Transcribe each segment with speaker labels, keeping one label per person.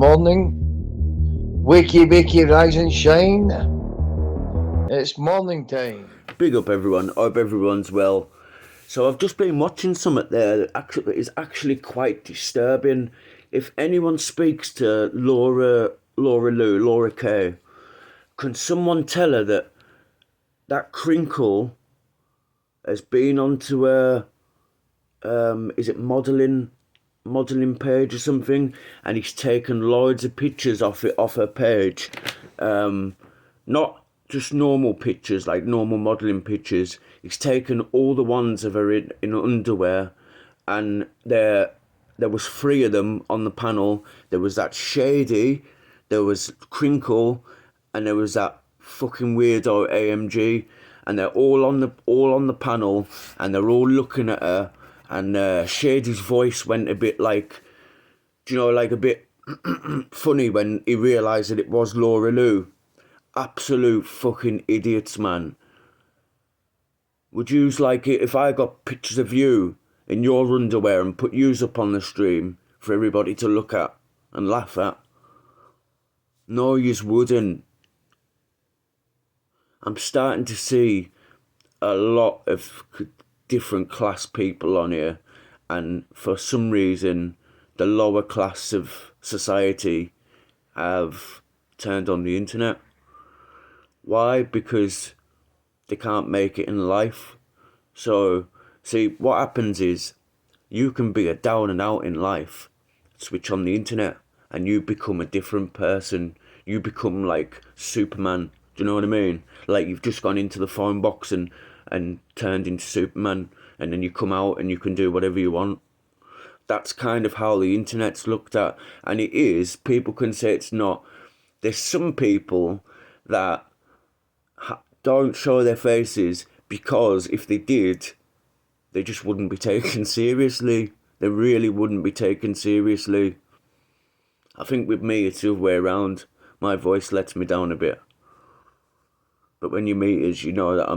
Speaker 1: morning. Wiki, rise and shine. It's morning time.
Speaker 2: Big up everyone, hope everyone's well. So I've just been watching something there that is actually quite disturbing. If anyone speaks to Laura K, can someone tell her that crinkle has been onto her, is it modelling page or something, and he's taken loads of pictures off her page, not just normal pictures like normal modelling pictures. He's taken all the ones of her in underwear, and there was 3 of them on the panel. There was that Shady, there was Crinkle, and there was that fucking weirdo AMG, and they're all on the panel, and they're all looking at her. And Shady's voice went a bit like, like a bit funny when he realised that it was Laura Lou. Absolute fucking idiots, man. Would you like it if I got pictures of you in your underwear and put yous up on the stream for everybody to look at and laugh at? No, yous wouldn't. I'm starting to see a lot of different class people on here, and for some reason the lower class of society have turned on the internet. Why? Because they can't make it in life. So see, what happens is you can be a down and out in life, switch on the internet, and you become a different person. You become like Superman. Do you know what I mean? Like you've just gone into the phone box and turned into Superman, and then you come out and you can do whatever you want. That's kind of how the internet's looked at, and it is. People can say it's not. There's some people that don't show their faces because if they did, they just wouldn't be taken seriously. They really wouldn't be taken seriously. I think with me it's the other way around. My voice lets me down a bit. But when you meet us, you know that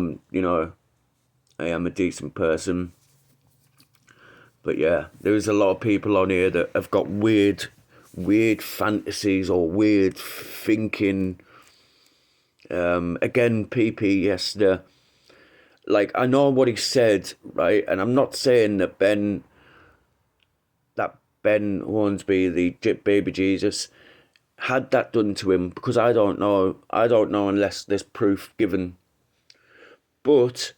Speaker 2: I am a decent person. But yeah, there's a lot of people on here that have got weird fantasies or weird thinking. Again, PP yesterday, like, I know what he said, right? And I'm not saying that Ben Hornsby, the baby Jesus, had that done to him, because I don't know unless there's proof given. But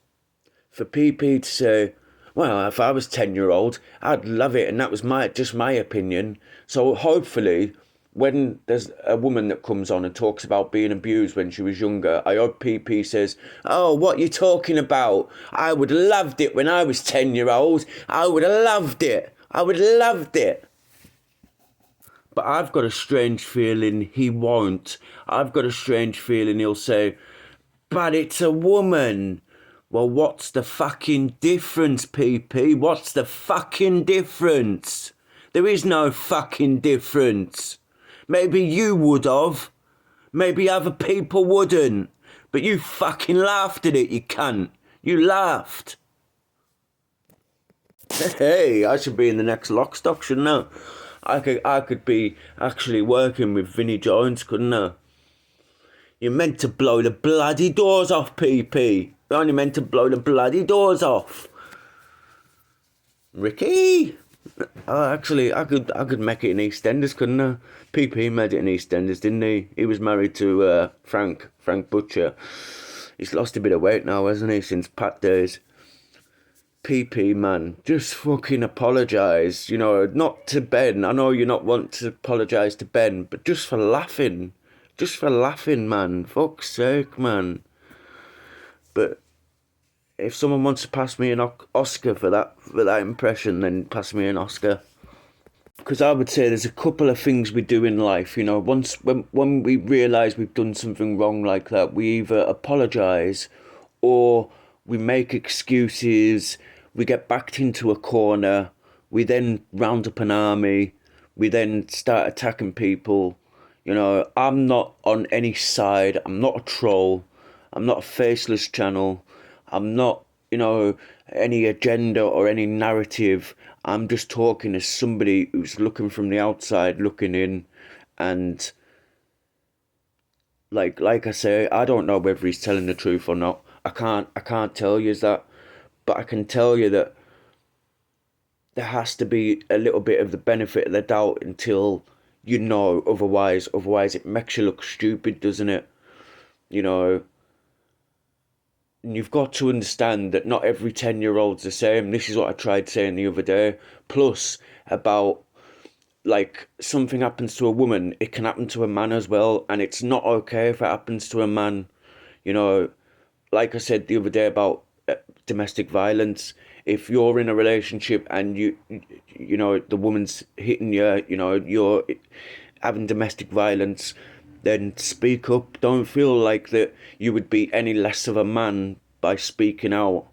Speaker 2: for PP to say, well, if I was 10-year-old, I'd love it, and that was just my opinion. So hopefully, when there's a woman that comes on and talks about being abused when she was younger, I hope PP says, oh, what you talking about? I would have loved it when I was 10-year-old. I would have loved it. But I've got a strange feeling he won't. I've got a strange feeling he'll say, but it's a woman. Well, what's the fucking difference, PP? What's the fucking difference? There is no fucking difference. Maybe you would have. Maybe other people wouldn't. But you fucking laughed at it, you cunt. You laughed. Hey, I should be in the next Lockstock, shouldn't I? I could be actually working with Vinnie Jones, couldn't I? You're meant to blow the bloody doors off, PP. You're only meant to blow the bloody doors off. Ricky? Actually, I could make it in EastEnders, couldn't I? PP made it in EastEnders, didn't he? He was married to Frank Butcher. He's lost a bit of weight now, hasn't he, since Pat days. PP, man, just fucking apologise. Not to Ben. I know you not want to apologise to Ben, but just for laughing. Just for laughing, man. Fuck's sake, man. But if someone wants to pass me an Oscar for that impression, then pass me an Oscar. Because I would say there's a couple of things we do in life, once when we realise we've done something wrong like that, we either apologise or we make excuses, we get backed into a corner, we then round up an army, we then start attacking people. I'm not on any side, I'm not a troll, I'm not a faceless channel, I'm not, any agenda or any narrative. I'm just talking as somebody who's looking from the outside, looking in, And like I say, I don't know whether he's telling the truth or not. I can't tell you that, but I can tell you that there has to be a little bit of the benefit of the doubt until you know. Otherwise it makes you look stupid, doesn't it? You know, and you've got to understand that not every 10-year-old's the same. This is what I tried saying the other day. Plus, about like something happens to a woman, it can happen to a man as well, and it's not okay if it happens to a man. You know, like I said the other day about domestic violence. If you're in a relationship and you know the woman's hitting you, you know you're having domestic violence, then speak up. Don't feel like that you would be any less of a man by speaking out.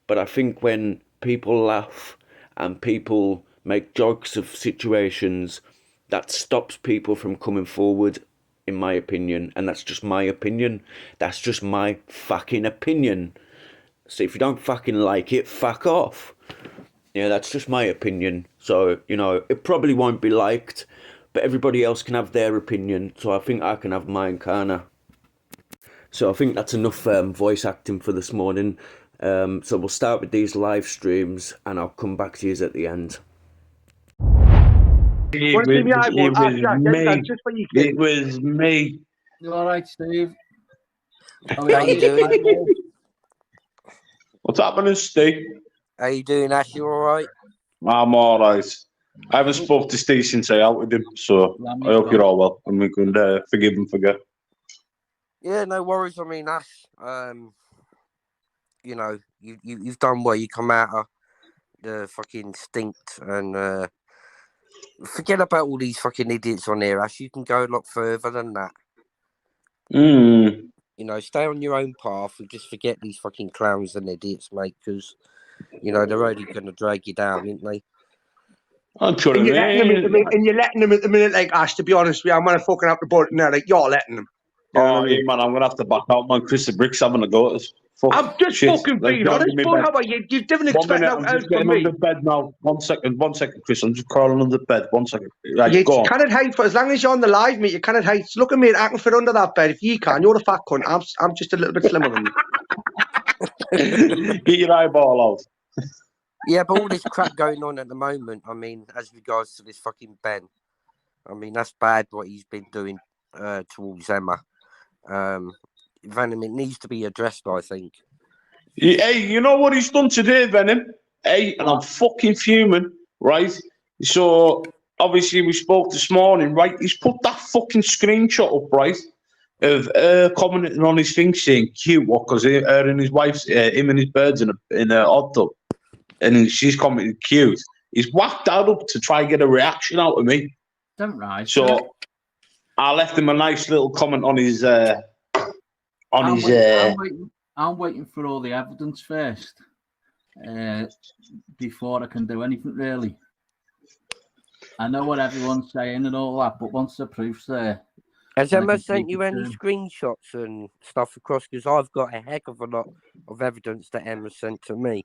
Speaker 2: But I think when people laugh and people make jokes of situations, that stops people from coming forward, in my opinion. And that's just my opinion. That's just my fucking opinion. So if you don't fucking like it, fuck off. Yeah, that's just my opinion. So, you know, it probably won't be liked, but everybody else can have their opinion. So I think I can have mine, can't I? So I think that's enough voice acting for this morning. So we'll start with these live streams and I'll come back to you at the end.
Speaker 3: It was me.
Speaker 4: You all right, Steve?
Speaker 5: How you doing?
Speaker 3: What's happening, Steve?
Speaker 5: How you doing, Ash? You all right?
Speaker 3: I'm all right. I haven't spoke to Steve since I out with him, so I hope you're all well and we can forgive and forget.
Speaker 5: Yeah, no worries. I mean, Ash, you know, you've done well. You come out of the fucking stink and forget about all these fucking idiots on here, Ash. You can go a lot further than that. You know, stay on your own path and just forget these fucking clowns and idiots, mate, because, you know, they're only going to drag you down, aren't they?
Speaker 3: And you're
Speaker 6: letting them at the minute, like, Ash, to be honest with you, I'm going to fucking up the button now, like, you're letting them.
Speaker 3: Oh, yeah, man, I'm going to have to back out, man. Chris the Brick's having a go at us.
Speaker 6: I'm just fucking being honest, but how about you? You didn't expect no help from me.
Speaker 3: I'm under bed now. One second, Chris. I'm just crawling under bed. 1 second. Right,
Speaker 6: you
Speaker 3: go on.
Speaker 6: cannot hide for as long as you're on the live, mate. You cannot hide. Look at me, I can fit under that bed. If you can, you're a fat cunt. I'm just a little bit slimmer than you.
Speaker 3: Get your eyeball out.
Speaker 5: Yeah, but all this crap going on at the moment, I mean, as regards to this fucking Ben, I mean, that's bad what he's been doing towards Emma. Venom, it needs to be addressed, I think.
Speaker 3: Hey, you know what he's done today, Venom? Hey, and I'm fucking fuming, right? So, obviously, we spoke this morning, right? He's put that fucking screenshot up, right? Of commenting on his thing saying cute, what? Because her and his wife's, him and his birds in a hot tub. And she's commented cute. He's whacked that up to try and get a reaction out of me.
Speaker 4: Don't rise.
Speaker 3: So, I left him a nice little comment on his...
Speaker 4: I'm waiting for all the evidence first before I can do anything, really. I know what everyone's saying and all that, but once the proof's there...
Speaker 5: Has Emma sent you any screenshots and stuff across? Because I've got a heck of a lot of evidence that Emma sent to me.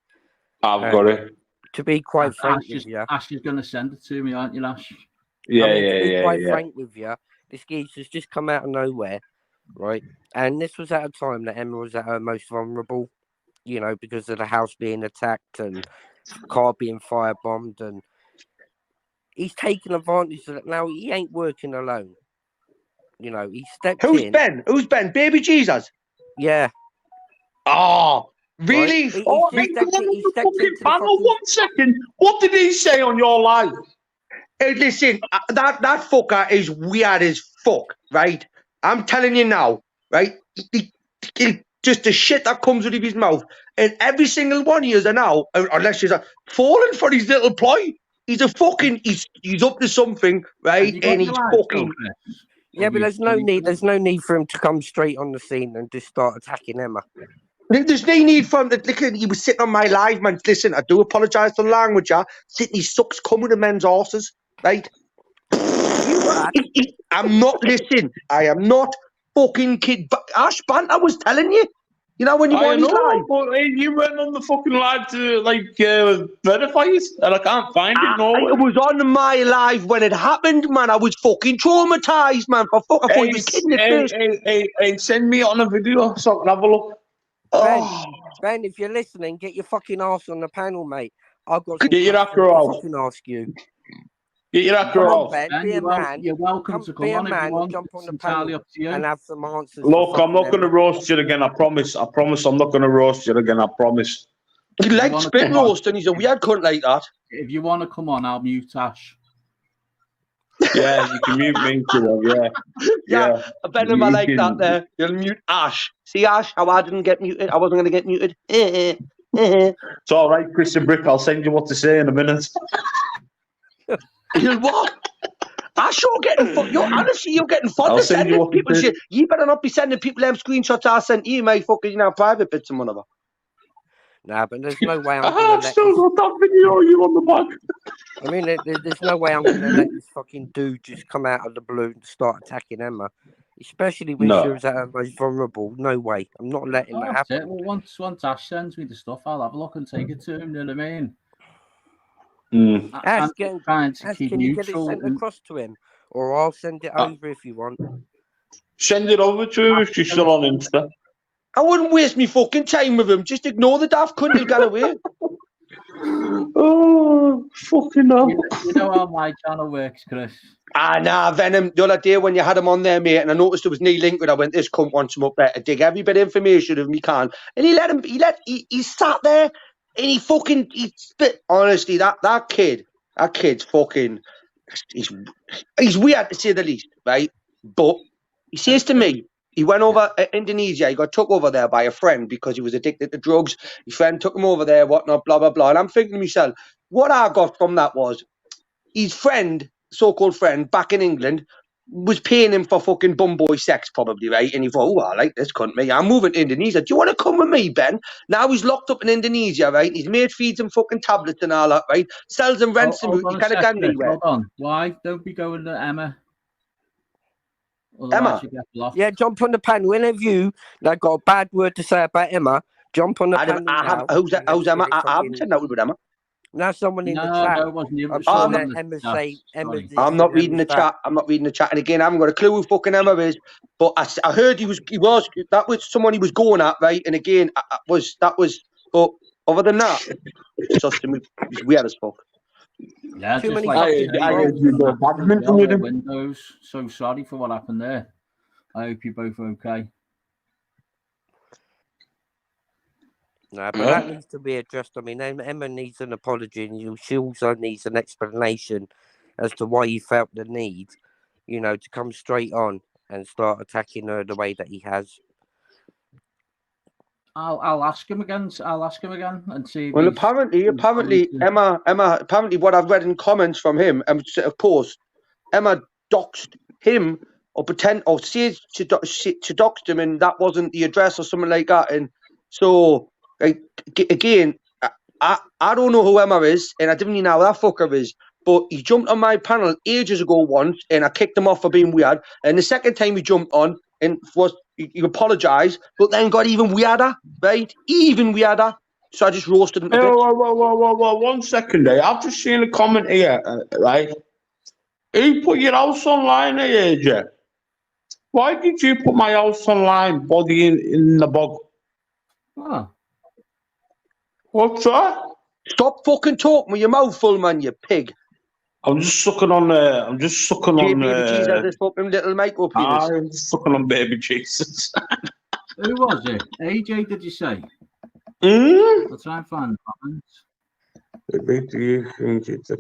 Speaker 3: I've got it.
Speaker 5: To be quite frank with you...
Speaker 4: Ash is going to send it to me, aren't you, Ash?
Speaker 3: Yeah,
Speaker 5: to be quite frank with you, this geese has just come out of nowhere, right? And this was at a time that Emma was at her most vulnerable, you know, because of the house being attacked and car being firebombed. And he's taken advantage of it. Now, he ain't working alone. You know, he stepped in.
Speaker 6: Who's Ben? Who's Ben? Baby Jesus?
Speaker 5: Yeah.
Speaker 6: Oh, really?
Speaker 5: Right?
Speaker 3: He stepped into the panel. 1 second. What did he say on your live?
Speaker 6: Hey, listen, that fucker is weird as fuck, right? I'm telling you now, right? Just the shit that comes out of his mouth. And every single one of you are now, unless you're falling for his little ploy. He's a fucking, he's up to something, right? And he's fucking...
Speaker 5: Yeah, but there's no need for him to come straight on the scene and just start attacking Emma.
Speaker 6: There's no need for him to, look, he was sitting on my live, man. Listen, I do apologise for the language, yeah? Sitting, he sucks coming to men's horses, right? I'm not, listen, I am not fucking kid. Ash Bant, I was telling you. You know when you
Speaker 3: I
Speaker 6: want his live?
Speaker 3: know, but you went on the fucking live to verify it, and I can't find it nowhere.
Speaker 6: It was on my live when it happened, man. I was fucking traumatized, man. I thought he was kidding at first.
Speaker 3: Hey, send me on a video so I can have a look.
Speaker 5: Ben, if you're listening, get your fucking ass on the panel, mate. I've got some
Speaker 3: Get your
Speaker 5: questions
Speaker 3: acro
Speaker 5: to
Speaker 3: out.
Speaker 5: fucking ask you.
Speaker 3: Get your
Speaker 5: Come
Speaker 3: acro
Speaker 5: on,
Speaker 3: out.
Speaker 5: Ben,
Speaker 4: Ben,
Speaker 5: be a man.
Speaker 4: you're welcome to
Speaker 5: Be
Speaker 4: come
Speaker 5: a
Speaker 4: on if you
Speaker 5: man,
Speaker 4: want.
Speaker 5: jump on
Speaker 4: It's
Speaker 5: the
Speaker 4: entirely
Speaker 5: panel
Speaker 4: up to you.
Speaker 5: and have some answers.
Speaker 3: Look,
Speaker 5: for
Speaker 3: I'm not
Speaker 5: fucking
Speaker 3: going to roast you again. I promise. I promise I'm not going to roast you again. I promise.
Speaker 6: He likes
Speaker 4: wanna
Speaker 6: spit
Speaker 4: come on?
Speaker 6: roast and he's a weird cunt like that.
Speaker 4: If you want to come on, I'll mute Ash.
Speaker 3: Yeah, you can mute me too. Yeah.
Speaker 6: I bet him I like that there. You'll mute Ash. See, Ash, how I didn't get muted? I wasn't going to get muted.
Speaker 3: It's all right, Christian Brick. I'll send you what to say in a minute.
Speaker 6: You'll what? Ash, you're getting honestly, you're getting fun
Speaker 3: I'll
Speaker 6: to
Speaker 3: send you
Speaker 6: sending
Speaker 3: what
Speaker 6: people
Speaker 3: to say.
Speaker 6: shit. You better not be sending people them screenshots I sent you, mate. Fucking, private bits and whatever.
Speaker 5: Nah, but there's no way I'm
Speaker 3: I
Speaker 5: going
Speaker 3: have
Speaker 5: to let
Speaker 3: still
Speaker 5: this...
Speaker 3: got that video of you on the back.
Speaker 5: I mean, there's no way I'm going to let this fucking dude just come out of the blue and start attacking Emma. Especially when she was at her most vulnerable. No way. I'm not letting that
Speaker 4: That's
Speaker 5: happen.
Speaker 4: it. Well, once Ash sends me the stuff, I'll have a look and take it to him. You know what I mean?
Speaker 5: Ash,
Speaker 4: I'm trying to keep
Speaker 5: can you get it
Speaker 4: neutral.
Speaker 5: sent across to him? Or I'll send it over if you want.
Speaker 3: Send it over to him if you're still on Insta.
Speaker 6: I wouldn't waste me fucking time with him. Just ignore the daft cunt. He'll get away.
Speaker 3: Oh, fucking hell.
Speaker 4: You know how my channel works, Chris.
Speaker 6: Nah, Venom. The other day when you had him on there, mate, and I noticed there was no link with, I went, this cunt wants him up there to dig every bit of information of him he can. And he sat there and he spit. Honestly, that kid's fucking, he's weird to say the least, right? But he says to me, he went over to Indonesia. He got took over there by a friend because he was addicted to drugs. His friend took him over there, whatnot, blah, blah, blah. And I'm thinking to myself, what I got from that was his friend, so-called friend, back in England, was paying him for fucking bumboy sex, probably, right? And he thought, I like this cunt, mate. I'm moving to Indonesia. Do you want to come with me, Ben? Now he's locked up in Indonesia, right? His mate feeds him fucking tablets and all that, right? Sells him, rents him. He kind of gone anywhere.
Speaker 4: Hold on. Why? Don't be going to Emma.
Speaker 6: Emma?
Speaker 5: Yeah, jump on the panel. Any of you that got a bad word to say about Emma, jump on the panel now.
Speaker 6: Who's Emma? I haven't said nothing with Emma.
Speaker 5: Now someone in the chat.
Speaker 4: No, it wasn't you.
Speaker 6: I'm not reading the chat. I'm not reading the chat. And again, I haven't got a clue who fucking Emma is. But I heard that was someone he was going at, right? And again, but other than that, it's weird as fuck.
Speaker 4: Yeah,
Speaker 5: too
Speaker 4: just
Speaker 5: many
Speaker 4: windows. So sorry for what happened there. I hope you're both okay.
Speaker 5: No, but that needs to be addressed. I mean, Emma needs an apology, and she also needs an explanation as to why he felt the need, to come straight on and start attacking her the way that he has.
Speaker 6: I'll ask him again. And see. Well, apparently, Emma. Apparently, what I've read in comments from him, of course, Emma doxed him or said she doxed him, and that wasn't the address or something like that. And so, again, I don't know who Emma is, and I didn't even know who that fucker is. But he jumped on my panel ages ago once, and I kicked him off for being weird. And the second time he jumped on, and he apologised, but then got even weirder, right? Even weirder. So I just roasted him a bit.
Speaker 3: Whoa, 1 second there. I've just seen a comment here, right? Who put your house online here, AJ? Why did you put my house online, body in the bog? What's that?
Speaker 6: Stop fucking talking with your mouth full, man, you pig.
Speaker 3: I'm just sucking on. Baby
Speaker 6: Jesus, this fucking little micro penis.
Speaker 3: I'm sucking on baby Jesus.
Speaker 4: Who was it? AJ, did you say?
Speaker 3: I'll
Speaker 4: try and find the comments.
Speaker 3: Do you think it's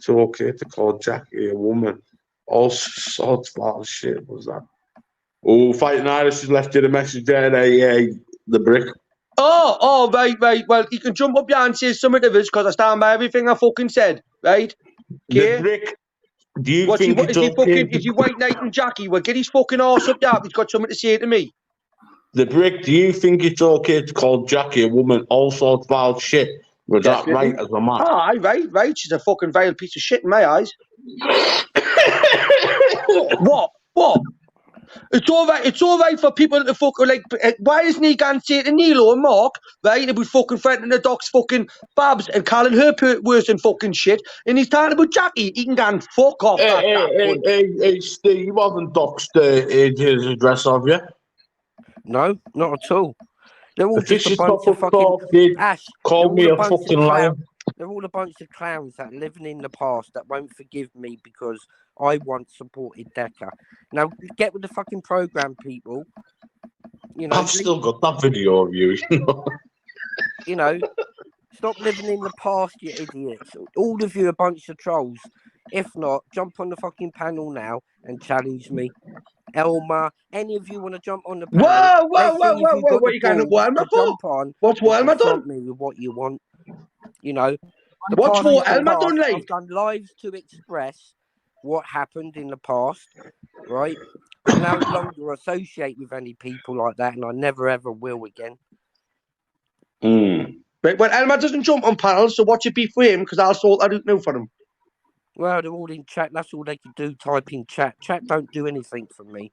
Speaker 3: okay to call Jackie a woman? All sorts of shit was that. Oh, Fighting Irish has left you the message there, the brick.
Speaker 6: Oh, right. Well, you can jump up here and say something of us because I stand by everything I fucking said, right? Okay?
Speaker 3: The brick. Do you think it's okay?
Speaker 6: Is he White Knight and Jackie? Well, get his fucking arse up there. He's got something to say to me.
Speaker 3: The brick. Do you think it's okay to call Jackie a woman? All sorts of wild shit. Was that right as a man?
Speaker 6: Right. She's a fucking vile piece of shit in my eyes. What? It's all right. It's all right for people to fucking like. Why isn't he going to say to Nilo and Mark, right? About fucking threatening the docs, fucking Babs, and calling her worse than fucking shit. And he's talking about Jackie. He can go and fuck off.
Speaker 3: Hey, Steve, you haven't doxed his address, have you?
Speaker 5: No, not at all. They're all
Speaker 3: If this
Speaker 5: just a
Speaker 3: is
Speaker 5: bunch
Speaker 3: not
Speaker 5: of fucking
Speaker 3: kid,
Speaker 5: Ash.
Speaker 3: call me a fucking liar.
Speaker 5: They're all a bunch of clowns that are living in the past that won't forgive me because I once supported Decca. Now get with the fucking program, people. You know,
Speaker 3: I've still got that video of you.
Speaker 5: You know, stop living in the past, you idiots. All of you are a bunch of trolls. If not, jump on the fucking panel now and challenge me. Elma, any of you want to jump on the panel?
Speaker 6: Whoa!
Speaker 5: What
Speaker 6: What are you going to Wilma for?
Speaker 5: jump on?
Speaker 6: What's Wilma done?
Speaker 5: Front me with what you want. You know,
Speaker 6: What's what Elma done, like?
Speaker 5: I've done lives to express what happened in the past, right? I no longer associate with any people like that, and I never ever will again.
Speaker 6: Right, well, Elma doesn't jump on panels, so watch it be for him, because I'll sort that out now for him.
Speaker 5: Well, they're all in chat. That's all they can do. Type in chat. Chat don't do anything for me.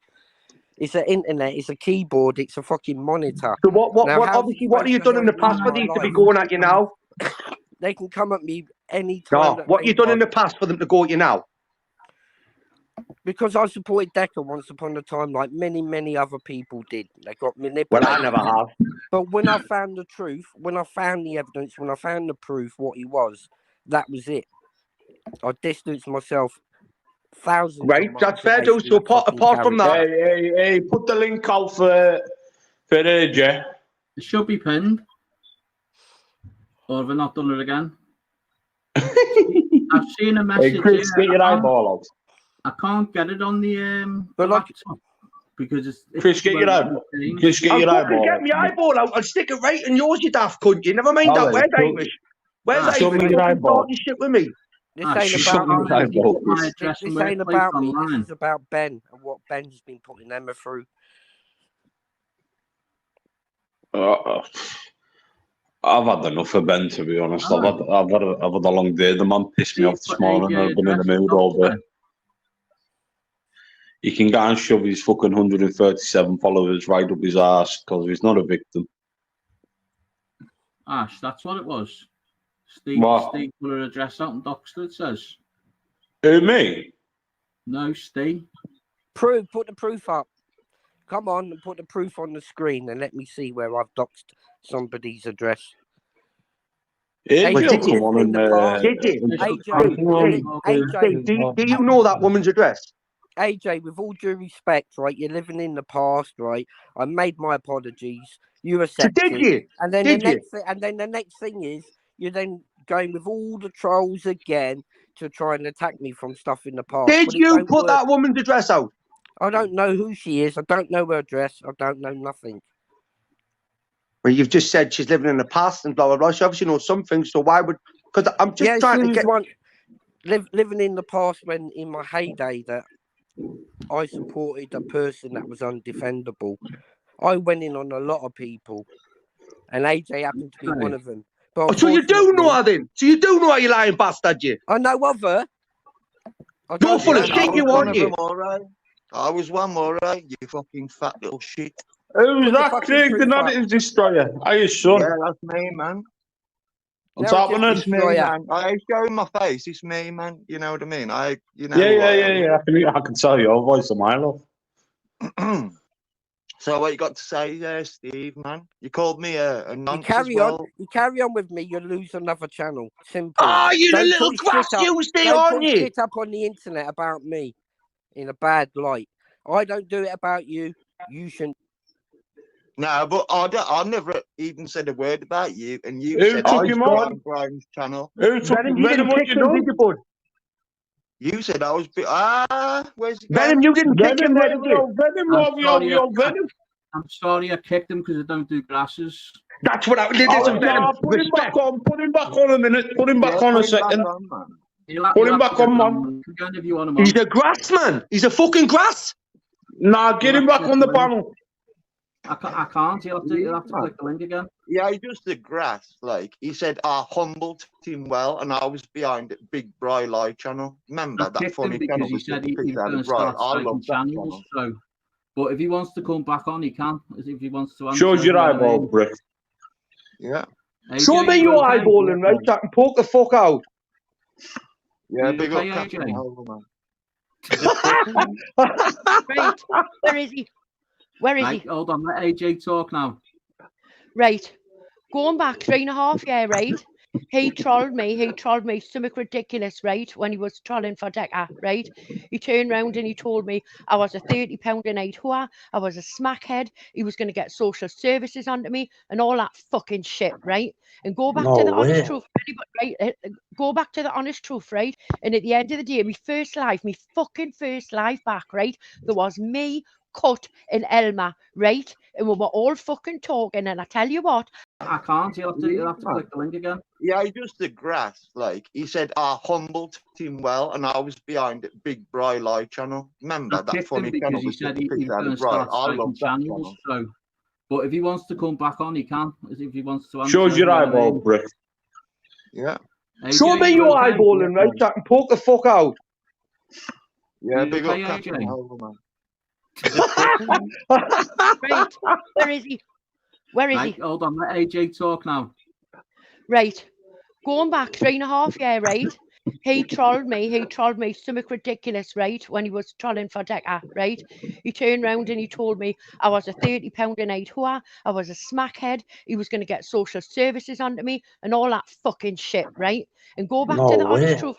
Speaker 5: It's an internet. It's a keyboard. It's a fucking monitor.
Speaker 6: So what have you done in the past for these to be going at you now?
Speaker 5: They can come at me anytime.
Speaker 6: No, what you done in the past for them to go at you now?
Speaker 5: Because I supported Decca once upon a time, like many other people did. They got manipulated.
Speaker 6: Well, I never have.
Speaker 5: But when I found the truth, when I found the evidence, when I found the proof, what he was, that was it. I distanced myself thousands.
Speaker 6: Right, that's fair, Joe. So apart from that,
Speaker 3: hey, put the link out for AJ.
Speaker 4: It should be pinned. Or have I not done it again? I've seen a message.
Speaker 3: Hey, Chris, get your eyeball out.
Speaker 4: I can't get it on the laptop because it's
Speaker 3: Chris, get your eyeball. Chris, get your eyeball.
Speaker 6: Get my eyeball out. I'll stick it right in yours, you daft cunt. You never mind that. Where's Irish? Where's
Speaker 3: show me your eyeball.
Speaker 6: Talking shit with me.
Speaker 5: This ain't about me. This ain't about me. This is about Ben and what Ben's been putting Emma through.
Speaker 3: I've had enough of Ben, to be honest. I've had a long day. The man pissed me off this morning. I've been in the mood all day. He can go and shove his fucking 137 followers right up his ass because he's not a victim.
Speaker 4: Ash, that's what it was. Steve put her address out and Doxter, it says.
Speaker 3: Who, me?
Speaker 4: No, Steve.
Speaker 5: Put the proof up. Come on and put the proof on the screen and let me see where I've doxed somebody's address.
Speaker 6: AJ, do you know that woman's address?
Speaker 5: AJ, with all due respect, right, you're living in the past, right? I made my apologies. You accepted.
Speaker 6: So did you?
Speaker 5: And then the next thing is you're then going with all the trolls again to try and attack me from stuff in the past.
Speaker 6: Did you put that woman's address out?
Speaker 5: I don't know who she is. I don't know her address. I don't know nothing.
Speaker 6: Well, you've just said she's living in the past and blah blah blah. She obviously knows something. So why would? Because I'm just trying to get
Speaker 5: living in the past when in my heyday that I supported a person that was undefendable. I went in on a lot of people, and AJ happened to be one of them. But
Speaker 6: so you do know her then? So you do know her, you lying bastard, you?
Speaker 5: I know of her.
Speaker 6: You're full of shit, you aren't you?
Speaker 7: I was one more, right? You fucking fat little shit.
Speaker 3: Who's that, Craig, the Narrative Destroyer? Are you son?
Speaker 7: Yeah, that's me, man.
Speaker 3: What's happening?
Speaker 7: It's me, man. I show my face. It's me, man. You know what I mean?
Speaker 3: Yeah. I can tell your voice a mile off.
Speaker 7: So what you got to say there, Steve, man? You called me a nonce.
Speaker 5: You carry on with me, you'll lose another channel. Simple.
Speaker 6: Oh, you the little grass you stay on you.
Speaker 5: Don't put shit up on the internet about me in a bad light. I don't do it about you. You shouldn't.
Speaker 7: No, but I never even said a word about you, and you
Speaker 3: Who
Speaker 7: said
Speaker 3: took him on
Speaker 7: Brian's channel.
Speaker 3: Who took him on?
Speaker 7: You said I was. Where's it
Speaker 6: Venom? You didn't kick him,
Speaker 3: Venom.
Speaker 4: I'm sorry, I kicked him because I don't do glasses.
Speaker 6: That's what I did.
Speaker 3: Put him back on. Put him back on a minute. Put him back on a second. Put him back on, man.
Speaker 6: He's a grass man. He's a fucking grass.
Speaker 3: Nah, get him back on the panel.
Speaker 4: I can't. You'll have to click the link again.
Speaker 7: Yeah, he does the grass. Like he said, I humbled him well, and I was behind it, Big Bri Live channel. Remember that funny channel?
Speaker 4: He said he was going to start citing channels. So But if he wants to come back on, he can. As if he wants to answer.
Speaker 3: Shows your
Speaker 4: you know what I
Speaker 3: eyeball,
Speaker 4: mean?
Speaker 3: Brick.
Speaker 7: Yeah.
Speaker 4: AJ,
Speaker 6: Show me
Speaker 4: you
Speaker 6: your
Speaker 4: okay?
Speaker 6: eyeballing, right? So I can poke the fuck out.
Speaker 7: Yeah,
Speaker 4: You
Speaker 7: big
Speaker 4: okay,
Speaker 7: up Captain
Speaker 4: AJ?
Speaker 7: Overman.
Speaker 8: Right. Where is he? Where is
Speaker 4: Right,
Speaker 8: he?
Speaker 4: hold on. Let AJ talk now.
Speaker 8: Right. Going back 3.5 years, right? He trolled me something ridiculous, right? When he was trolling for Decker, right? He turned round and he told me I was a £30 a night whore, I was a smackhead, he was going to get social services onto me and all that fucking shit, right? And go back to the honest truth, right? Go back to the honest truth, right? And at the end of the day, my fucking first live back, right? There was me, Cut, and Elma, right? And we were all fucking talking, and I tell you what,
Speaker 4: I can't. You'll have to click the link again.
Speaker 7: Yeah, he just the grass. Like he said, I humbled him well, and I was behind Big Bry Live channel. Remember
Speaker 4: I
Speaker 7: that
Speaker 4: kicked
Speaker 7: funny
Speaker 4: him because
Speaker 7: channel
Speaker 4: he
Speaker 7: with
Speaker 4: said
Speaker 7: the
Speaker 4: he
Speaker 7: pics
Speaker 4: was
Speaker 7: out
Speaker 4: going
Speaker 7: of
Speaker 4: to
Speaker 7: Bry?
Speaker 4: start
Speaker 7: I
Speaker 4: striking
Speaker 7: love that
Speaker 4: channels.
Speaker 7: channel.
Speaker 4: So, but if he wants to come back on, he can. As if he wants to answer.
Speaker 3: Shows your
Speaker 4: you know what I
Speaker 3: eyeball,
Speaker 4: mean?
Speaker 3: Brick.
Speaker 7: Yeah.
Speaker 4: AJ,
Speaker 6: Show me
Speaker 4: you
Speaker 6: your
Speaker 4: okay?
Speaker 6: eyeballing, right? So I can poke the fuck out.
Speaker 7: Yeah,
Speaker 4: You
Speaker 7: big
Speaker 4: okay,
Speaker 7: up Captain
Speaker 4: AJ?
Speaker 7: Overman.
Speaker 8: right? Where is he? Where is
Speaker 4: Right,
Speaker 8: he?
Speaker 4: hold on. Let AJ talk now.
Speaker 8: Right. Going back 3.5 years, right? He trolled me something ridiculous, right? When he was trolling for Decker, right? He turned round and he told me I was a £30 a night whore, I was a smackhead, he was going to get social services onto me and all that fucking shit, right? And go back to the honest truth,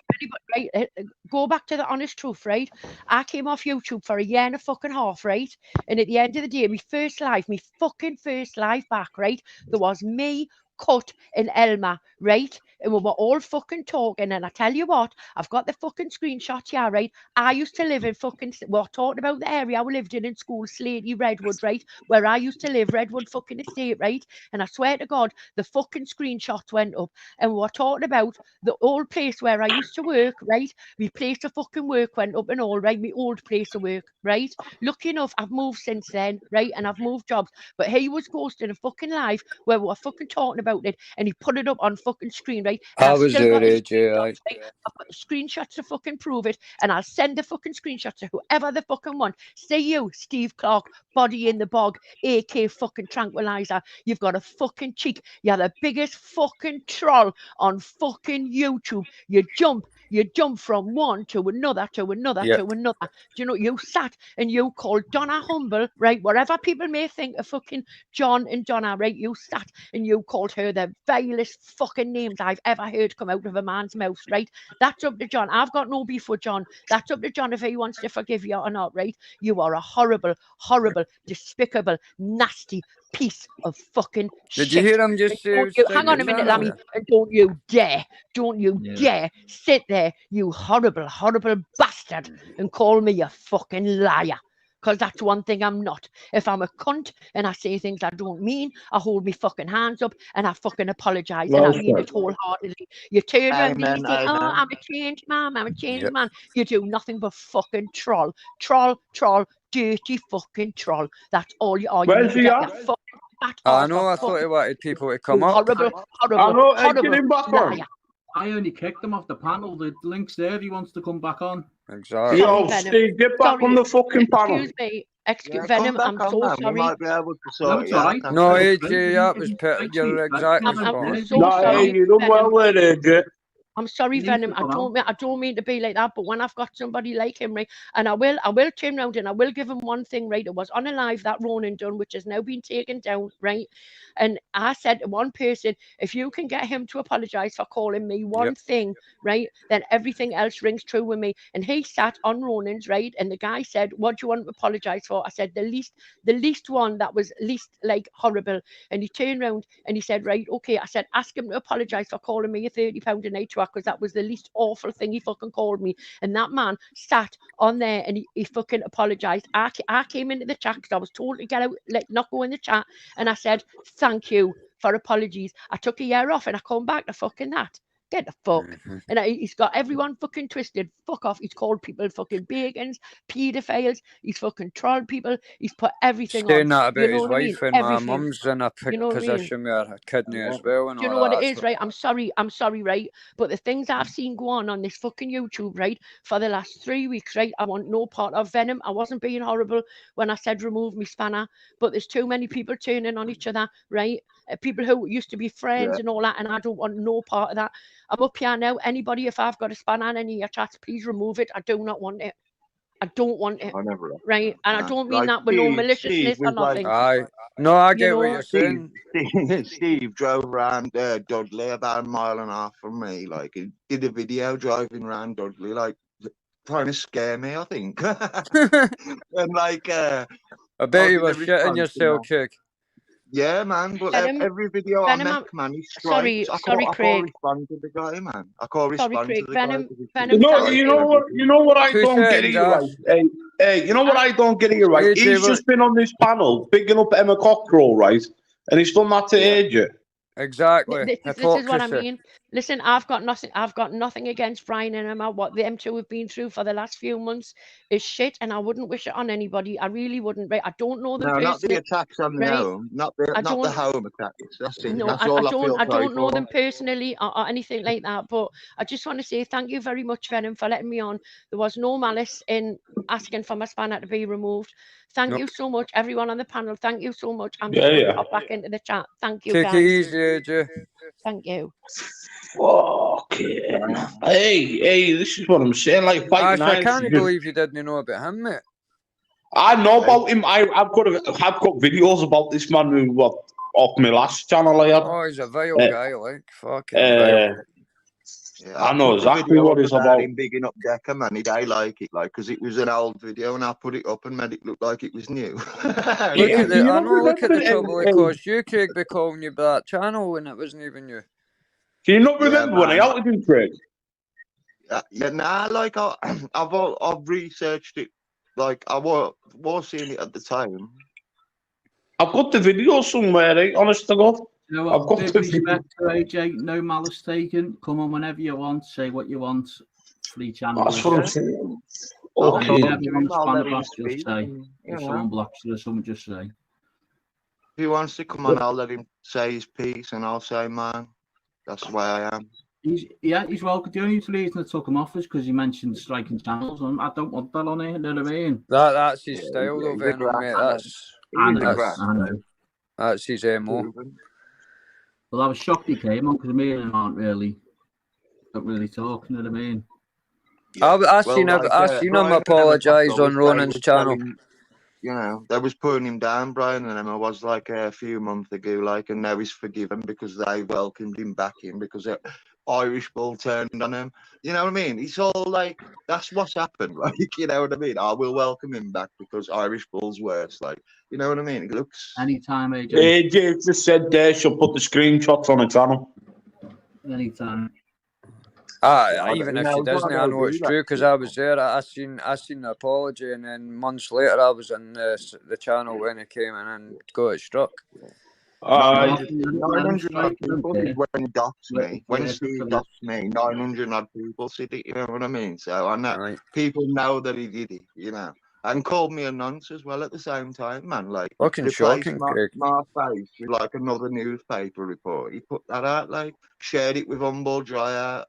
Speaker 8: right? Go back to the honest truth, right? I came off YouTube for 1.5 years, right? And at the end of the day, my fucking first live back, right? There was me, Cut, and Elma, right? And we were all fucking talking. And I tell you what, I've got the fucking screenshot here, right? I used to live in we're talking about the area we lived in school, Slatey, Redwood, right? Where I used to live, Redwood fucking estate, right? And I swear to God, the fucking screenshots went up. And we were talking about the old place where I used to work, right? My place of fucking work went up and all, right? My old place of work, right? Lucky enough, I've moved since then, right? And I've moved jobs. But he was posting a fucking live where we were fucking talking about it, and he put it up on fucking screen, right? And
Speaker 5: I was there, AJ.
Speaker 8: right? I've got the screenshots to fucking prove it, and I'll send the fucking screenshots to whoever the fucking want. Say you, Steve Clark, body in the bog, AK fucking tranquilizer. You've got a fucking cheek. You're the biggest fucking troll on fucking YouTube. You jump from one to another, to another,
Speaker 5: Yeah.
Speaker 8: to another. Do you know, you sat and you called Donna humble, right? Whatever people may think of fucking John and Donna, right? You sat and you called her the vilest fucking names I've ever heard come out of a man's mouth, right? That's up to John. I've got no beef with John. That's up to John if he wants to forgive you or not, right? You are a horrible, horrible, despicable, nasty piece of fucking shit.
Speaker 5: Did you hear him just say?
Speaker 8: Hang on a minute, Lammy, and don't you dare sit there, you horrible, horrible bastard, and call me a fucking liar. Because that's one thing I'm not. If I'm a cunt and I say things I don't mean, I hold my fucking hands up and I fucking apologise. And I mean it wholeheartedly. You turn around and you say, oh, I'm a changed man, I'm a changed man. You do nothing but fucking troll, dirty fucking troll. That's all you are.
Speaker 3: Where's
Speaker 8: you
Speaker 3: he
Speaker 8: get
Speaker 3: at?
Speaker 8: your fucking fat
Speaker 5: I
Speaker 8: arse
Speaker 5: know.
Speaker 8: off
Speaker 5: I thought he
Speaker 8: fucking
Speaker 5: wanted people to come
Speaker 8: you
Speaker 5: up.
Speaker 8: horrible,
Speaker 3: I know,
Speaker 8: horrible,
Speaker 3: get him back
Speaker 8: liar.
Speaker 3: on.
Speaker 4: I only kicked him off the panel. The link's there if he wants to come back on.
Speaker 5: Exactly.
Speaker 3: Yo,
Speaker 8: Venom.
Speaker 3: Steve, get back on the fucking panel.
Speaker 8: Excuse me. Excuse
Speaker 7: Yeah,
Speaker 8: Venom,
Speaker 7: come back
Speaker 8: I'm
Speaker 7: on,
Speaker 8: so
Speaker 7: man. We
Speaker 8: sorry.
Speaker 7: might be able to
Speaker 4: No,
Speaker 7: sort
Speaker 4: it's
Speaker 7: it
Speaker 4: all
Speaker 7: out.
Speaker 4: right.
Speaker 7: can't
Speaker 5: No,
Speaker 7: we?
Speaker 5: AJ, that was you're exactly
Speaker 8: I'm
Speaker 5: spot.
Speaker 8: so
Speaker 3: No,
Speaker 8: sorry.
Speaker 3: hey, you done well there, AJ.
Speaker 8: I'm sorry,
Speaker 4: He needs
Speaker 8: Venom.
Speaker 4: to come out.
Speaker 8: I don't mean to be like that, but when I've got somebody like him, right, and I will turn around and I will give him one thing, right. It was on a live that Ronan done, which has now been taken down, right. And I said to one person, if you can get him to apologise for calling me one thing, right, then everything else rings true with me. And he sat on Ronan's, right, and the guy said, what do you want to apologise for? I said, the least one that was least like horrible. And he turned around and he said, right, okay. I said, ask him to apologise for calling me a £30 a night truck, because that was the least awful thing he fucking called me. And that man sat on there and he fucking apologised. I came into the chat because I was told to get out, not go in the chat. And I said, thank you for apologies. I took a year off and I come back to fucking that. Get the fuck. And he's got everyone fucking twisted. Fuck off. He's called people fucking bacons, paedophiles. He's fucking trolled people. He's put everything
Speaker 9: Saying
Speaker 8: on.
Speaker 9: that about
Speaker 8: You know
Speaker 9: his
Speaker 8: what I mean?
Speaker 9: wife, and my
Speaker 8: Everything.
Speaker 9: mum's in a
Speaker 8: You know what I mean?
Speaker 9: position with her kidney as well. And
Speaker 8: Do you know
Speaker 9: all
Speaker 8: what
Speaker 9: that.
Speaker 8: it is, right? I'm sorry, right? But the things I've seen go on this fucking YouTube, right, for the last 3 weeks, right? I want no part of Venom. I wasn't being horrible when I said remove me spanner, but there's too many people turning on each other, right? People who used to be friends and all that, and I don't want no part of that. I'm up here now. Anybody, if I've got a spanner in any of your chats, please remove it. I do not want it. I don't want it.
Speaker 7: I never.
Speaker 8: Right? And I don't mean
Speaker 7: Like
Speaker 8: that with no
Speaker 7: Steve
Speaker 8: maliciousness or
Speaker 7: was like-
Speaker 8: nothing.
Speaker 9: Aye. No, I get
Speaker 8: know,
Speaker 9: what you're saying.
Speaker 7: Steve drove around Dudley about a mile and a half from me. Like, he did a video driving around Dudley, like, trying to scare me, I think. And, like,
Speaker 9: I bet you
Speaker 7: did
Speaker 9: were
Speaker 7: a
Speaker 9: shitting
Speaker 7: response,
Speaker 9: yourself, Craig.
Speaker 7: yeah, man. But
Speaker 8: Venom-
Speaker 7: every video
Speaker 8: Venom,
Speaker 7: I make, man, he's
Speaker 8: sorry,
Speaker 7: straight.
Speaker 8: sorry,
Speaker 7: I
Speaker 8: Craig.
Speaker 7: can't respond to the guy, man. I can't
Speaker 8: Sorry,
Speaker 7: respond
Speaker 8: Craig.
Speaker 7: to the guy.
Speaker 8: Venom,
Speaker 7: 'cause he's-
Speaker 8: Venom,
Speaker 3: No,
Speaker 8: thank
Speaker 3: you know what I
Speaker 9: 2
Speaker 3: don't get
Speaker 9: seconds,
Speaker 3: here, right?
Speaker 9: Ash.
Speaker 3: Hey, you know what I don't get here, right?
Speaker 9: AJ,
Speaker 3: He's
Speaker 9: what-
Speaker 3: just been on this panel bigging up Emma Cockrell, right? And he's done that to AJ.
Speaker 9: Exactly.
Speaker 8: This is what I
Speaker 9: Hypocrisy.
Speaker 8: mean. Listen, I've got nothing against Brian and Emma. What them two have been through for the last few months is shit, and I wouldn't wish it on anybody. I really wouldn't. Right? I don't know them
Speaker 7: No, not the
Speaker 8: personally.
Speaker 7: attacks on the
Speaker 8: right?
Speaker 7: home, not the
Speaker 8: I
Speaker 7: home attacks. That's it.
Speaker 8: No,
Speaker 7: That's
Speaker 8: I
Speaker 7: all I
Speaker 8: don't.
Speaker 7: feel
Speaker 8: I
Speaker 7: sorry
Speaker 8: don't know
Speaker 7: for.
Speaker 8: them personally or anything like that. But I just want to say thank you very much, Venom, for letting me on. There was no malice in asking for my spanner to be removed. Thank
Speaker 9: Nope.
Speaker 8: you so much, everyone on the panel. Thank you so much. I'm
Speaker 3: Yeah,
Speaker 8: just going to
Speaker 3: yeah.
Speaker 8: pop back into the chat. Thank you,
Speaker 9: Take it
Speaker 8: guys.
Speaker 9: easy, AJ.
Speaker 8: Thank you.
Speaker 3: Fucking. Hey, this is what I'm saying. Like,
Speaker 9: Ash,
Speaker 3: fighting
Speaker 9: I
Speaker 3: Irons,
Speaker 9: can't believe you didn't know about him, mate.
Speaker 3: I know about him. I've got videos about this man who off my last channel I had.
Speaker 9: Oh, he's a vile guy, like fucking
Speaker 3: Uh,
Speaker 9: vile.
Speaker 7: Yeah,
Speaker 3: I know
Speaker 7: put the
Speaker 3: exactly
Speaker 7: video
Speaker 3: what
Speaker 7: up
Speaker 3: it's
Speaker 7: about
Speaker 3: about.
Speaker 7: him bigging up Decker, man. He don't like it, like, because it was an old video, and I put it up and made it look like it was new.
Speaker 9: Look
Speaker 3: Yeah,
Speaker 9: at the,
Speaker 3: you
Speaker 9: I
Speaker 3: don't
Speaker 9: know. Look at the
Speaker 3: remember
Speaker 9: trouble
Speaker 3: it,
Speaker 9: it caused you, Craig, by calling you by that channel when it wasn't even you.
Speaker 3: Can you not
Speaker 7: Yeah,
Speaker 3: remember when I
Speaker 7: man.
Speaker 3: outed him, Craig?
Speaker 7: Yeah, nah, like I've researched it. Like I was seeing it at the time.
Speaker 3: I've got the video somewhere, eh? Honest to God.
Speaker 4: You know
Speaker 3: I've
Speaker 4: what?
Speaker 3: got
Speaker 4: Big
Speaker 3: the
Speaker 4: respect to AJ. No malice taken. Come on whenever you want. Say what you want. Free channel.
Speaker 3: That's what I'm saying.
Speaker 7: I'll
Speaker 3: Okay.
Speaker 7: talk
Speaker 3: Yeah.
Speaker 7: to him, I'll let him
Speaker 4: Just
Speaker 7: speak,
Speaker 4: say.
Speaker 7: and,
Speaker 4: If
Speaker 7: you
Speaker 4: someone
Speaker 7: know,
Speaker 4: blocks you or something, just say.
Speaker 7: if he wants to come on, I'll let him say his piece, and I'll say, man, that's the way I am.
Speaker 4: He's welcome. The only reason I took him off is because he mentioned striking channels, and I don't want that on here. You know what I mean?
Speaker 9: That's his style,
Speaker 7: he's
Speaker 9: though,
Speaker 7: a
Speaker 9: Venom,
Speaker 7: grass,
Speaker 9: mate.
Speaker 7: man.
Speaker 4: I
Speaker 7: He's a
Speaker 4: know.
Speaker 7: grass.
Speaker 4: I know.
Speaker 9: That's his MO.
Speaker 4: Well, I was shocked he came on because me and him don't really talk. You know what I mean?
Speaker 9: I seen him apologise on Ronan's channel.
Speaker 7: You know, they was putting him down, Brian and Emma was like a few months ago, like, and now he's forgiven because they welcomed him back in because Irish Bull turned on him. You know what I mean? It's all like, that's what's happened. Like, you know what I mean? I will welcome him back because Irish Bull's worse. Like, you know what I mean? It looks.
Speaker 4: Anytime, AJ.
Speaker 3: AJ just said there she'll put the screenshots on the channel.
Speaker 4: Anytime.
Speaker 9: Even if she doesn't, I know it's true because I was there. I seen the apology, and then months later, I was in the channel when it came in and got it struck.
Speaker 7: 900 odd people did when he doxed me. When Steve doxed me, 900 odd people said it, you know what I mean? So I know people know that he did it, you know. And called me a nonce as well at the same time, man. Like,
Speaker 9: fucking shocking, Craig.
Speaker 7: My face with like another newspaper report. He put that out, like, shared it with Humble Dryer,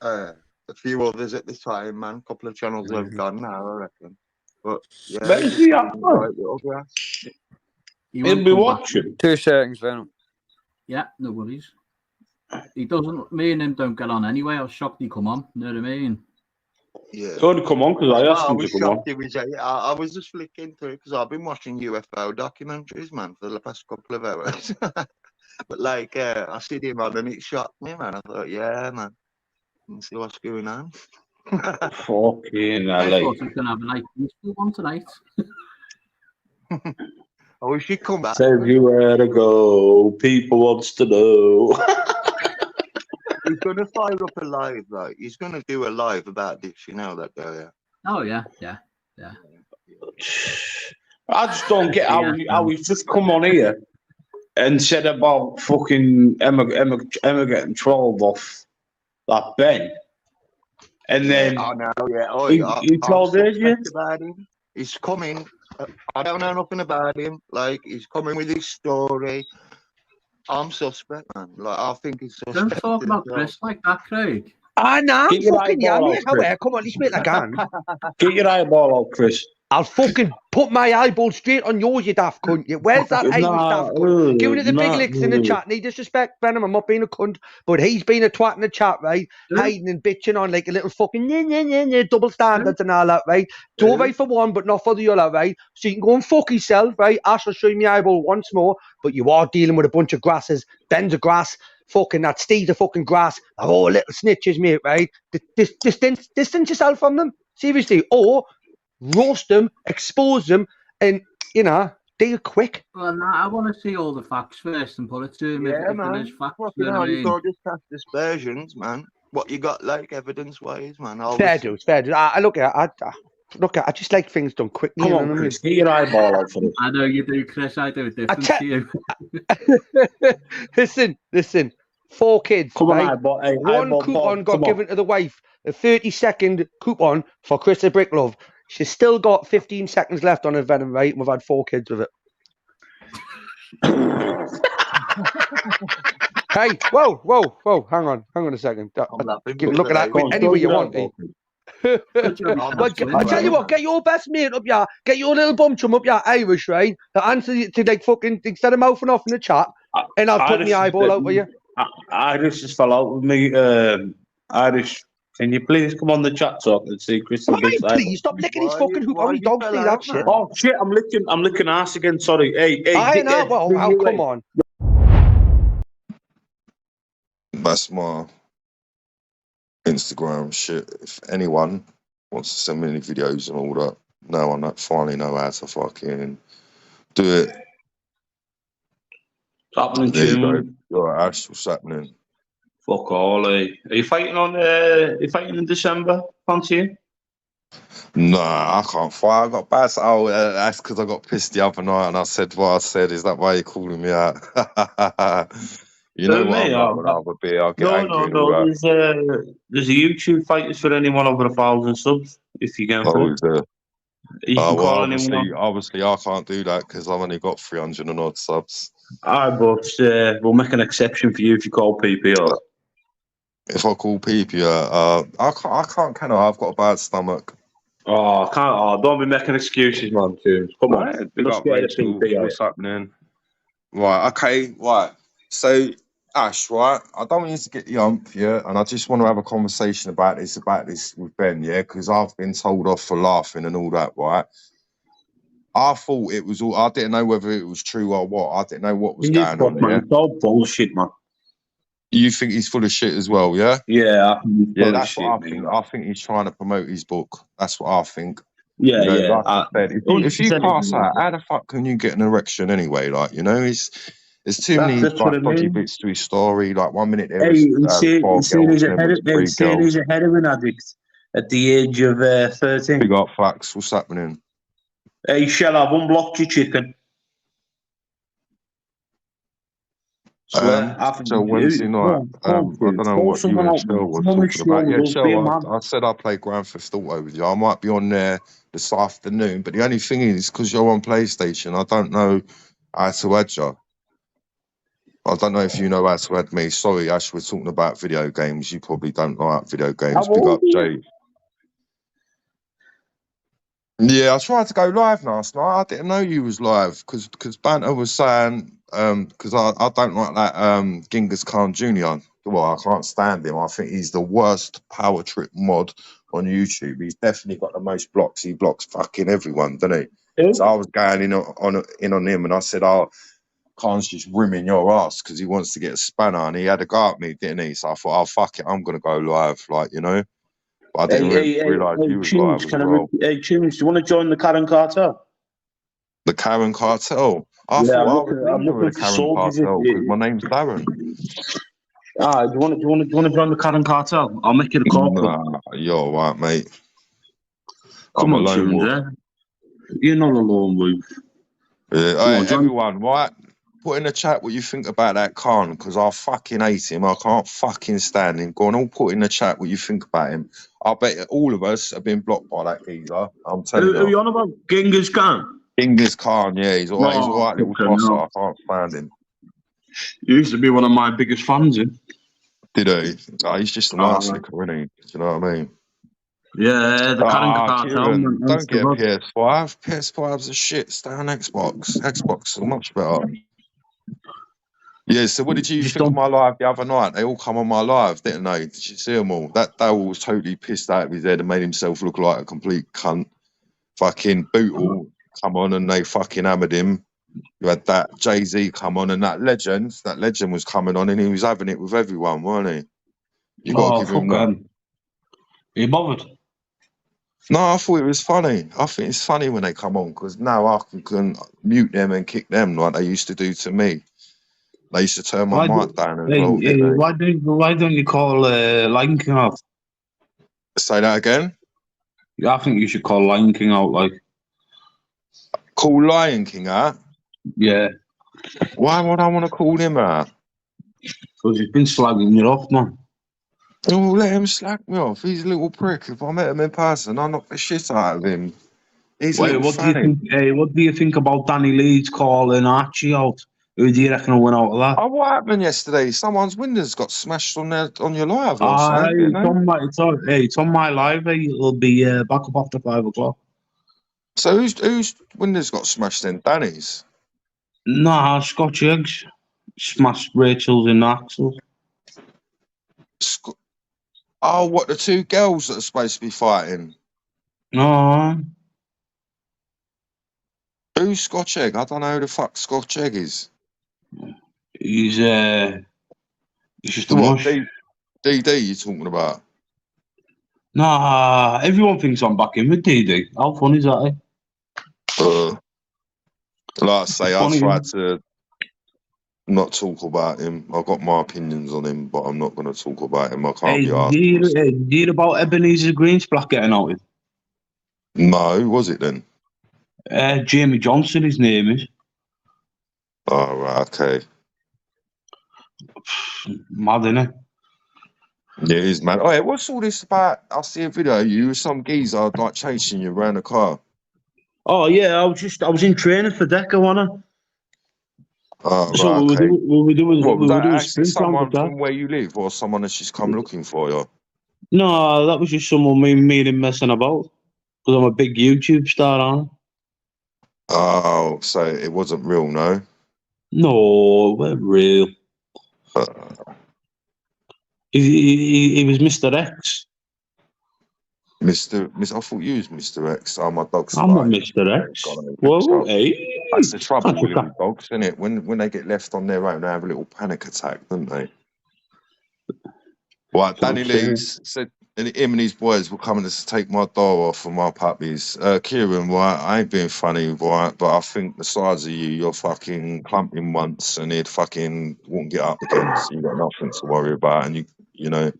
Speaker 7: a few others at the time, man. A couple of channels have gone now, I reckon. But yeah,
Speaker 3: Where's he at?
Speaker 7: right, little grass.
Speaker 3: He'll be watching.
Speaker 9: 2 seconds, Venom.
Speaker 4: Yeah, no worries. He doesn't. Me and him don't get on anyway. I was shocked he come on. You know what I mean?
Speaker 7: Yeah.
Speaker 3: He's only come on because I asked him to come on.
Speaker 7: Shocked he was, I was just flicking through because I've been watching UFO documentaries, man, for the past couple of hours. But like, I see him on and it shocked me, man. I thought, yeah, man, let's see what's going on.
Speaker 3: Fucking
Speaker 4: I
Speaker 3: LA.
Speaker 4: thought he was gonna have a nice peaceful one tonight.
Speaker 7: I wish he'd come back.
Speaker 3: Says you where to go. People wants to know.
Speaker 7: He's gonna fire up a live, like he's gonna do a live about this, you know that guy. Yeah.
Speaker 4: Oh yeah.
Speaker 3: I just don't get how he's just come on here and said about fucking Emma getting trolled off that Ben. And then
Speaker 7: I know, yeah.
Speaker 3: he told us, yeah.
Speaker 7: About him. He's coming. I don't know nothing about him. Like, he's coming with his story. I'm suspect, man. Like, I think he's suspect.
Speaker 4: Don't talk about Chris like that, Craig.
Speaker 6: Ah, nah,
Speaker 3: Get your
Speaker 6: fucking yeah,
Speaker 3: eyeball
Speaker 6: mate.
Speaker 3: out,
Speaker 6: How
Speaker 3: Chris.
Speaker 6: come on, let's make that can.
Speaker 3: Get your eyeball out, Chris.
Speaker 6: I'll fucking put my eyeball straight on yours, you daft cunt. Where's that Irish daft cunt? Giving it the big licks in the chat. No disrespect, Venom. I'm not being a cunt, but he's been a twat in the chat, right? Hiding and bitching on like a little fucking double standards and all that, right? Do right for one, but not for the other, right? So you can go and fuck yourself, right? Ash will show you my eyeball once more, but you are dealing with a bunch of grasses. Ben's a grass. Fucking that Steve's a fucking grass. They're all little snitches, mate, right? Distance yourself from them. Seriously. Or roast them, expose them, and, you know, do it quick.
Speaker 4: Well, nah, I want to see all the facts first and put it to him if
Speaker 7: man.
Speaker 4: there is facts.
Speaker 7: You know, you can't just cast dispersions, man. What you got, like, evidence-wise, man?
Speaker 6: Fair dues. I look at I just like things done quickly.
Speaker 3: Come on, Chris, get your eyeball out for us.
Speaker 4: I know you do, Chris. I do it different to
Speaker 6: you. Listen. 4 kids.
Speaker 3: Come
Speaker 6: right?
Speaker 3: on,
Speaker 6: One coupon got given to the wife. A 30-second coupon for Chris the Bricklove. She's still got 15 seconds left on her Venom, right? And we've had 4 kids with it. Hey, whoa. Hang on a second. Look at that. Any way you want. I tell you what, get your best mate up here, get your little bum chum up here, Irish, right? To answer to like fucking instead of mouthing off in the chat, and I'll put my eyeball out for you.
Speaker 3: Irish just fell out with me. Irish, can you please come on the chat so I can see Chris?
Speaker 6: Please stop licking his fucking hoop. How many dogs do that shit?
Speaker 3: Oh shit! I'm licking ass again. Sorry. Hey.
Speaker 6: I know. Well, come on.
Speaker 10: That's my Instagram shit. If anyone wants to send me any videos and all that, no, I finally know how to fucking do it.
Speaker 3: Happening,
Speaker 10: there you go. You're Ash, what's happening?
Speaker 3: Fuck all, eh? Are you fighting in December? Fancy you?
Speaker 10: Nah, I can't fight. I got bad. That's because I got pissed the other night and I said what I said. Is that why you're calling me out? You know what I'm like when I have a beer, I'll get angry.
Speaker 3: No. There's a YouTube fighters for anyone over 1,000 subs. If you get
Speaker 10: for
Speaker 3: it. You can call anyone.
Speaker 10: Obviously, I can't do that because I've only got 300 and odd subs.
Speaker 3: But we'll make an exception for you if you call PPR.
Speaker 10: If I call PPR, I can't, can I? I've got a bad stomach.
Speaker 3: Oh, I can't. Oh, don't be making excuses, man. Come on.
Speaker 10: What's happening? Right, okay, right. So, Ash, right, I don't want you to get the ump, yeah, and I just want to have a conversation about this with Ben, yeah, because I've been told off for laughing and all that, right? I thought it was all, I didn't know whether it was true or what. I didn't know what was going on,
Speaker 3: man. It's all bullshit, man.
Speaker 10: You think he's full of shit as well, yeah?
Speaker 3: Yeah,
Speaker 10: that's what I think. I think he's trying to promote his book. That's what I think.
Speaker 3: Yeah,
Speaker 10: you know,
Speaker 3: yeah.
Speaker 10: If you pass out, how the fuck can you get an erection anyway? Like, you know, there's too many like dodgy bits to his story. Like 1 minute there was
Speaker 3: he's a heroin addict at the age of 13.
Speaker 10: We got facts. What's happening?
Speaker 3: Hey, shall I've unblocked your chicken?
Speaker 10: So Wednesday night, I don't know what you and Shell were talking about. Yeah, Shell, I said I played Grand Theft Auto with you. I might be on there this afternoon, but the only thing is, because you're on PlayStation, I don't know how to add you. I don't know if you know how to add me. Sorry, Ash, we're talking about video games. You probably don't like video games. Big up, Jay. Yeah, I tried to go live last night. I didn't know you was live because Banter was saying because I don't like that Genghis Khan Jr. Well, I can't stand him. I think he's the worst power trip mod on YouTube. He's definitely got the most blocks. He blocks fucking everyone, doesn't he? Yeah. So I was going in on him, and I said, "Oh, Khan's just rimming your ass because he wants to get a spanner," and he had a go at me, didn't he? So I thought, "Oh fuck it, I'm gonna go live," like, you know. But I didn't realise you was live as well.
Speaker 3: Hey, Tunes, do you want to join the Karen Cartel?
Speaker 10: The Karen Cartel? I thought I was with the Karen Cartel because my name's Darren.
Speaker 3: Do you want to join the Karen Cartel? I'll make it a call.
Speaker 10: Nah, you're all right, mate.
Speaker 3: Come on, Tunes, You're not alone, Wolf.
Speaker 10: Yeah, everyone, right? put in the chat what you think about that Khan, because I fucking hate him. I can't fucking stand him. Go on, all put in the chat what you think about him. I bet all of us have been blocked by that geezer. I'm telling
Speaker 3: Who
Speaker 10: you.
Speaker 3: you on about? Genghis Khan?
Speaker 10: Genghis Khan, yeah, he's all right. He's all right little
Speaker 3: fucking
Speaker 10: tosser.
Speaker 3: hell.
Speaker 10: I can't stand him.
Speaker 3: He used to be one of my biggest fans, him.
Speaker 10: Did he? Oh, he's just a nice licker, isn't he? Do you know what I mean?
Speaker 3: Yeah, the Karen Cartel.
Speaker 10: Kieran, don't get a PS5. PS5's a shit. Stay on Xbox. Xbox is much better. Yeah, so what did you think of my live the other night? They all come on my live, didn't they? Did you see them all? That Dale was totally pissed out of his head and made himself look like a complete cunt. Fucking Bootle come on and they fucking hammered him. You had that Jay-Z come on and that legend was coming on and he was having it with everyone, weren't he? You got to give him that.
Speaker 3: Are you bothered?
Speaker 10: No, I thought it was funny. I think it's funny when they come on because now I can mute them and kick them like they used to do to me. They used to turn my mic down as well, didn't they?
Speaker 3: Why don't you call Lion King out?
Speaker 10: Say that again?
Speaker 3: Yeah, I think you should call Lion King out, like.
Speaker 10: Call Lion King out?
Speaker 3: Yeah.
Speaker 10: Why would I want to call him out?
Speaker 3: Because he's been slagging you off, man.
Speaker 10: Oh, let him slag me off. He's a little prick. If I met him in person, I'd knock the shit out of him. He's a little
Speaker 3: what
Speaker 10: fanny.
Speaker 3: do you think about Danny Leeds calling Archie out? Who do you reckon will win out of that?
Speaker 10: Oh, what happened yesterday? Someone's windows got smashed on your live or something.
Speaker 3: It's on my live. It'll be back up after 5 o'clock.
Speaker 10: So whose windows got smashed then? Danny's?
Speaker 3: Nah, Scotch Eggs smashed Rachel's and Axel's.
Speaker 10: Oh, what, the two girls that are supposed to be fighting?
Speaker 3: No.
Speaker 10: Who's Scotch Egg? I don't know who the fuck Scotch Egg is.
Speaker 3: He's just a
Speaker 10: What,
Speaker 3: mush.
Speaker 10: DD you talking about?
Speaker 3: Nah, everyone thinks I'm back in with DD. How funny is that, eh?
Speaker 10: Like I say, I tried to not talk about him. I've got my opinions on him, but I'm not going to talk about him. I can't be asked.
Speaker 3: Do you hear about Ebenezer Greensplat getting out with?
Speaker 10: No, who was it then?
Speaker 3: Jamie Johnson, his name is.
Speaker 10: Oh, right, okay.
Speaker 3: Mad, innit?
Speaker 10: Yeah, it is, man. Oh, yeah, what's all this about? I see a video of you with some geezer like chasing you around the car.
Speaker 3: Oh yeah, I was in training for Deca, wasn't I?
Speaker 10: Oh,
Speaker 3: So
Speaker 10: right, okay.
Speaker 3: we were doing
Speaker 10: actually someone from where you live or someone that's just come looking for you?
Speaker 3: No, that was just someone me and him messing about. Because I'm a big YouTube star, aren't I?
Speaker 10: Oh, so it wasn't real, no?
Speaker 3: No, it weren't real. He was Mr. X.
Speaker 10: I thought you was Mr. X. Oh, my dog's
Speaker 3: I'm not Mr. X. Well, hey.
Speaker 10: That's the trouble with little dogs, isn't it? When they get left on their own, they have a little panic attack, don't they? Right, Danny Leeds said him and his boys were coming to take my door off for my puppies. Kieran, right, I ain't being funny, right, but I think the size of you're fucking clumping once and it fucking won't get up again, so you got nothing to worry about, and you know.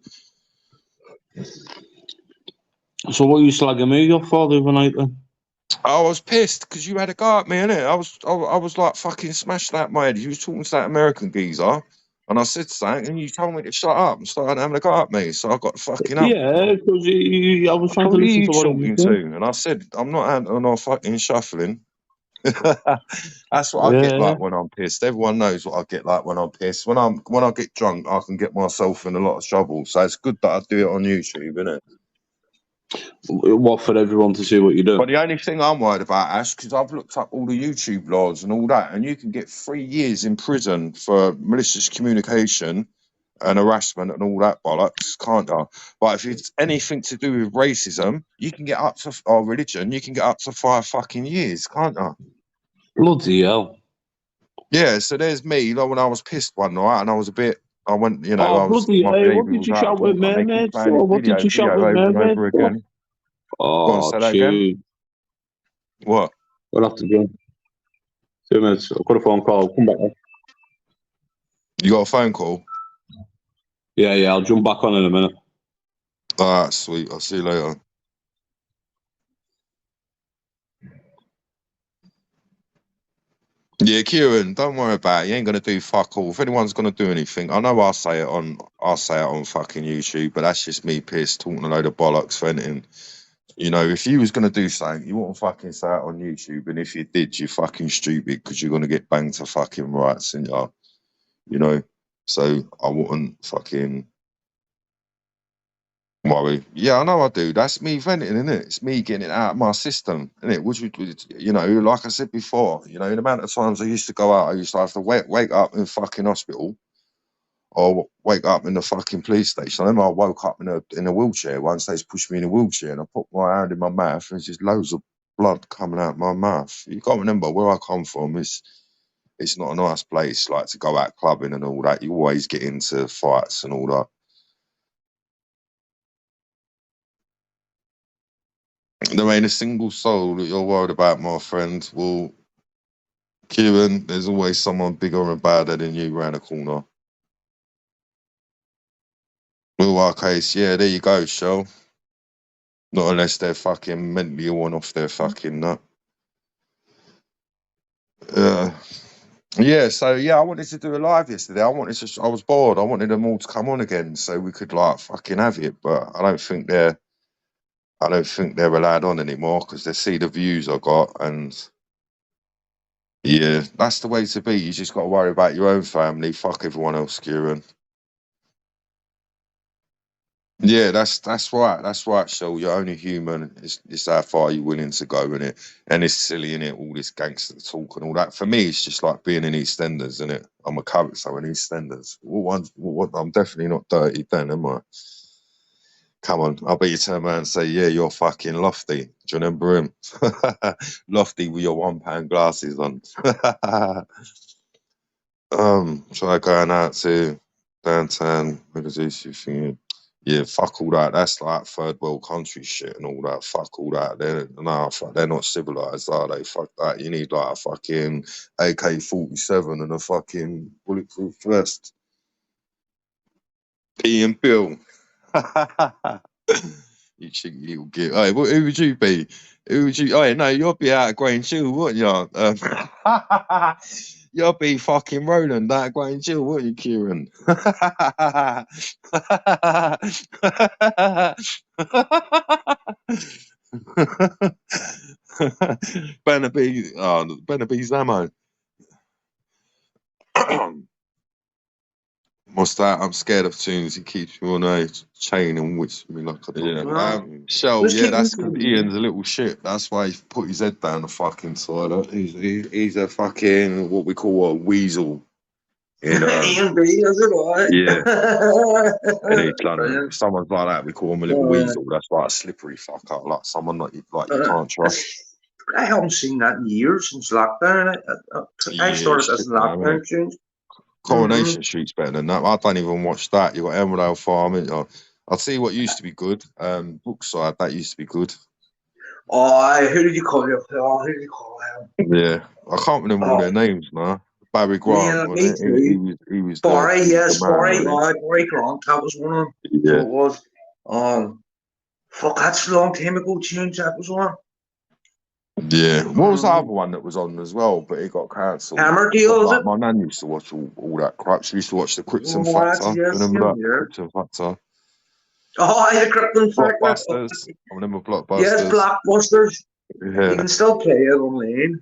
Speaker 3: So what are you slagging me off for the other night then?
Speaker 10: I was pissed because you had a go at me, innit? I was like fucking smashed that my head. You was talking to that American geezer, and I said something, and you told me to shut up and started having a go at me. So I got fucking up.
Speaker 3: Yeah, because I was trying to listen to what you
Speaker 10: to, and I said I'm not having no fucking shuffling. That's what I get like when I'm pissed. Everyone knows what I get like when I'm pissed. When I get drunk, I can get myself in a lot of trouble. So it's good that I do it on YouTube, innit?
Speaker 3: What, for everyone to see what you do?
Speaker 10: But the only thing I'm worried about, Ash, because I've looked up all the YouTube laws and all that, and you can get 3 years in prison for malicious communication and harassment and all that bollocks, can't you? But if it's anything to do with racism, you can get up to, or religion, you can get up to 5 fucking years, can't you?
Speaker 3: Bloody hell.
Speaker 10: Yeah, so there's me, like when I was pissed one night and I was a bit, I went, you know, I was.
Speaker 3: What did you shout with mermaids for? What did you shout with mermaids for? Oh, dude.
Speaker 10: What?
Speaker 3: We'll have to go. 2 minutes. I've got a phone call. I'll come back on.
Speaker 10: You got a phone call?
Speaker 3: Yeah, I'll jump back on in a minute.
Speaker 10: All right, sweet. I'll see you later. Yeah, Kieran, don't worry about it. You ain't gonna do fuck all. If anyone's gonna do anything, I know I'll say it on fucking YouTube, but that's just me pissed talking a load of bollocks, venting. You know, if you was gonna do something, you wouldn't fucking say it on YouTube, and if you did, you're fucking stupid because you're gonna get banged to fucking rights, and you know. So I wouldn't fucking worry. Yeah, I know I do. That's me venting, isn't it? It's me getting it out of my system, isn't it? Which, you know, like I said before, you know, the amount of times I used to go out, I used to have to wake up in fucking hospital or wake up in the fucking police station. I remember I woke up in a wheelchair. Once they pushed me in a wheelchair and I put my hand in my mouth and there's just loads of blood coming out my mouth. You got to remember where I come from. It's not a nice place, like to go out clubbing and all that. You always get into fights and all that. There ain't a single soul that you're worried about, my friend. Well, Kieran, there's always someone bigger and badder than you round the corner. Well, our case, yeah, there you go, Shell. Not unless they're fucking mentally ill and off their fucking nut. Yeah, so yeah, I wanted to do a live yesterday. I was bored. I wanted them all to come on again so we could like fucking have it, but I don't think they're allowed on anymore because they see the views I got, and yeah, that's the way to be. You just got to worry about your own family. Fuck everyone else, Kieran. Yeah, that's right. That's right, Shell. You're only human. It's how far you're willing to go in it, and it's silly in it. All this gangster talk and all that. For me, it's just like being in EastEnders, isn't it? I'm a character in EastEnders. I'm definitely not dirty then, am I? Come on, I bet you turn around and say, yeah, you're fucking Lofty. Do you remember him? Lofty with your £1 glasses on. Try going out to downtown. What is this you thinking? Yeah, fuck all that. That's like third world country shit and all that. Fuck all that. They're not civilized, are they? Fuck that. You need like a fucking AK-47 and a fucking bulletproof vest. Ian Bill. You cheeky little git. Hey, who would you be? Who would you? Oh, no, you'll be out of Grange Hill, wouldn't you? You'll be fucking Roland out of Grange Hill, wouldn't you, Kieran? Burnaby Zamo. What's that? I'm scared of tunes. He keeps me on a chain and whips me like a dog. Yeah. Shell, yeah, that's because Ian's a little shit. That's why he put his head down the fucking toilet. He's a fucking, what we call a weasel. You know?
Speaker 11: Ian B, is it right?
Speaker 10: Yeah. And he's like, if someone's like that, we call him a little weasel. That's like a slippery fucker, like someone like you can't trust.
Speaker 11: I haven't seen that in years since lockdown. I started as lockdown tunes.
Speaker 10: Coronation Street's better than that. I don't even watch that. You've got Emerald Farm. I'll tell you what used to be good. Brookside, that used to be good.
Speaker 11: Oh, who did you call him?
Speaker 10: Yeah, I can't remember all their names now. Barry Grant,
Speaker 11: yeah,
Speaker 10: he was
Speaker 11: Barry, yes, Barry. Barry Grant, that was one of them.
Speaker 10: Yeah.
Speaker 11: So it was. Fuck, that's a long time ago tunes that was on.
Speaker 10: Yeah. What was the other one that was on as well, but it got cancelled?
Speaker 11: Hammerdale, was it?
Speaker 10: My nan used to watch all that crap. She used to watch the Krypton Factor.
Speaker 11: Yes,
Speaker 10: Remember that? Krypton Factor.
Speaker 11: Oh, the Krypton Factor.
Speaker 10: Blockbusters. I remember Blockbusters.
Speaker 11: Yes, Blockbusters.
Speaker 10: Yeah.
Speaker 11: You can still play it online.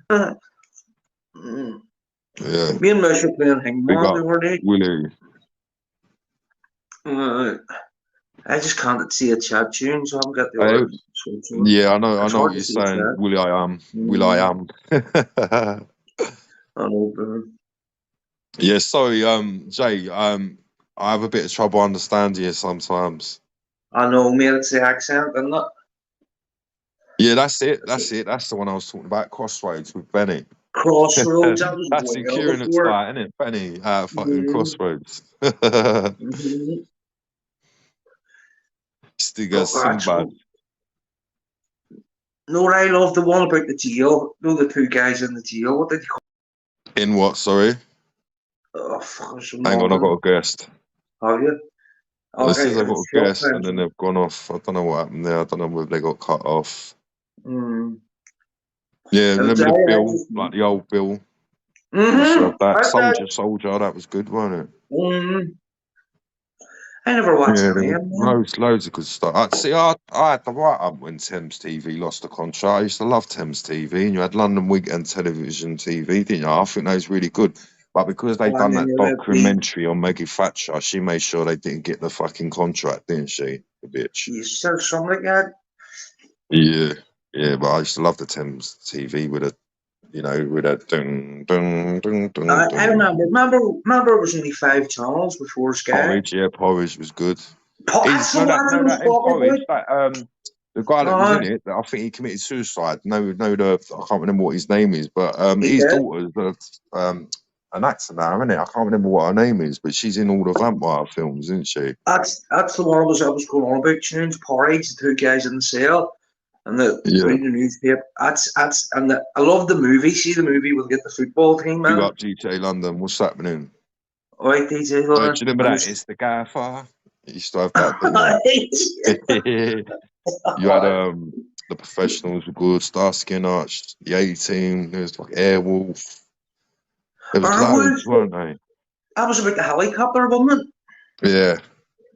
Speaker 10: Yeah.
Speaker 11: Me and Mesh were playing Hangman the other day.
Speaker 10: Willie.
Speaker 11: I just can't see a chat tune, so I haven't got the order.
Speaker 10: Yeah, I know what you're saying. Will I am.
Speaker 11: I know, bro.
Speaker 10: Yeah, sorry, Jay. I have a bit of trouble understanding you sometimes.
Speaker 11: I know, mate. It's the accent, isn't it?
Speaker 10: Yeah, that's it. That's the one I was talking about. Crossroads with Benny.
Speaker 11: Crossroads. That was
Speaker 10: that's in Kieran at start, isn't it? Benny fucking Crossroads. Stiga Sinbad.
Speaker 11: No, I love the one about the jail. No, the two guys in the jail. What did you call
Speaker 10: it? In what? Sorry.
Speaker 11: Oh, fuck,
Speaker 10: hang on, I got a guest.
Speaker 11: Have you?
Speaker 10: It says I got a guest, and then they've gone off. I don't know what happened there. I don't know whether they got cut off. Yeah, remember the bill, like the old bill. That soldier, that was good, wasn't it?
Speaker 11: I never watched
Speaker 10: Yeah,
Speaker 11: them.
Speaker 10: there was loads of good stuff. I had the right up when Thames TV lost the contract. I used to love Thames TV, and you had London Weekend Television TV, didn't you? I think that was really good. But because they done that documentary on Maggie Thatcher, she made sure they didn't get the fucking contract, didn't she? The bitch.
Speaker 11: You said something like that?
Speaker 10: Yeah, but I used to love the Thames TV with a, with a dun dun dun dun.
Speaker 11: I remember it was only 5 channels before Sky.
Speaker 10: Porridge, yeah, Porridge was good.
Speaker 11: That's the one I was talking about.
Speaker 10: The guy that was in it, I think he committed suicide. I can't remember what his name is, but his daughter's an actor now, isn't it? I can't remember what her name is, but she's in all the vampire films, isn't she?
Speaker 11: That's the one I was going on about. Tunes, Porridge, the 2 guys in the cell, and reading the newspaper. I love the movie. See the movie? We'll get the football team, man.
Speaker 10: You up GTA London? What's happening?
Speaker 11: Right, DJ London.
Speaker 10: Do you remember that? It's the Gaffer. You used to have that. You had the Professionals were good, Starsky and Hutch, the A-Team. There was like Airwolf. There was loads, weren't they?
Speaker 11: That was about the helicopter, wasn't it?
Speaker 10: Yeah.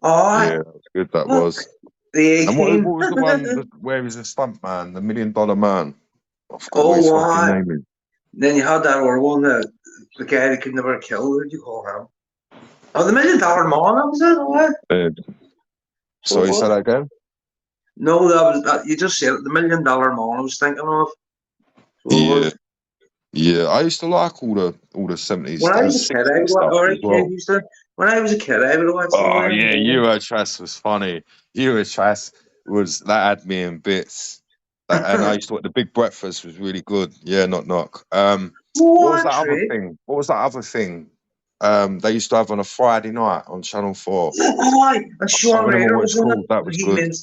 Speaker 11: Oh,
Speaker 10: yeah, that was good. That was.
Speaker 11: The
Speaker 10: and what was the one where he's a stunt man, the $1 Million Man? I forgot what his fucking name is.
Speaker 11: Then you had that other one, the guy that could never kill. What did you call him? Oh, the $1 Million Man. That was it. What?
Speaker 10: Sorry, say that again.
Speaker 11: No, that you just said it, the $1 Million Man. I was thinking of.
Speaker 10: Yeah. I used to like all the 70s.
Speaker 11: When I was a kid, I would watch.
Speaker 10: Oh yeah, Eurotrash was funny. Eurotrash that had me in bits. And I used to watch The Big Breakfast was really good. Yeah, knock. What was that other thing? What was that other thing? They used to have on a Friday night on Channel 4.
Speaker 11: And Sean Raider was in it.
Speaker 10: That was good.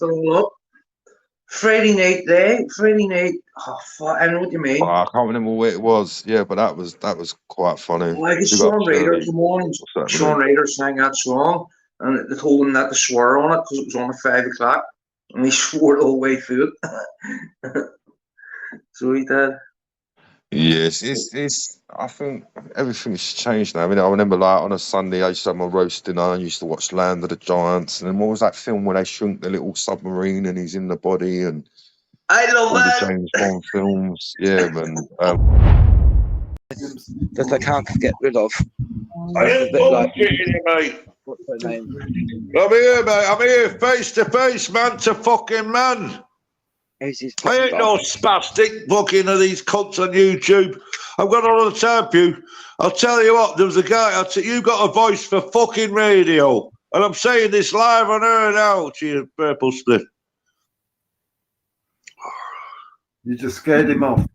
Speaker 11: Friday night. Oh fuck! I know what you mean.
Speaker 10: I can't remember what it was. Yeah, but that was quite funny.
Speaker 11: Like Sean Raider, Sean Raider sang that song, and they told him not to swear on it because it was on at 5 o'clock, and he swore the whole way through it. So he did.
Speaker 10: Yes, it's. I think everything's changed now. I mean, I remember like on a Sunday, I used to have my roast dinner. I used to watch Land of the Giants, and then what was that film where they shrunk the little submarine and he's in the body and
Speaker 11: I love
Speaker 10: all
Speaker 11: that.
Speaker 10: the James Bond films. Yeah, man.
Speaker 12: That I can't get rid of.
Speaker 3: Mate.
Speaker 12: What's her name?
Speaker 3: I'm here, mate. I'm here face to face, man to fucking man. I ain't no spastic fucking of these cunts on YouTube. I've got all the time for you. I'll tell you what, there was a guy, you got a voice for fucking radio. And I'm saying this live on air now to you, Purple Spliff.
Speaker 13: You just scared him off.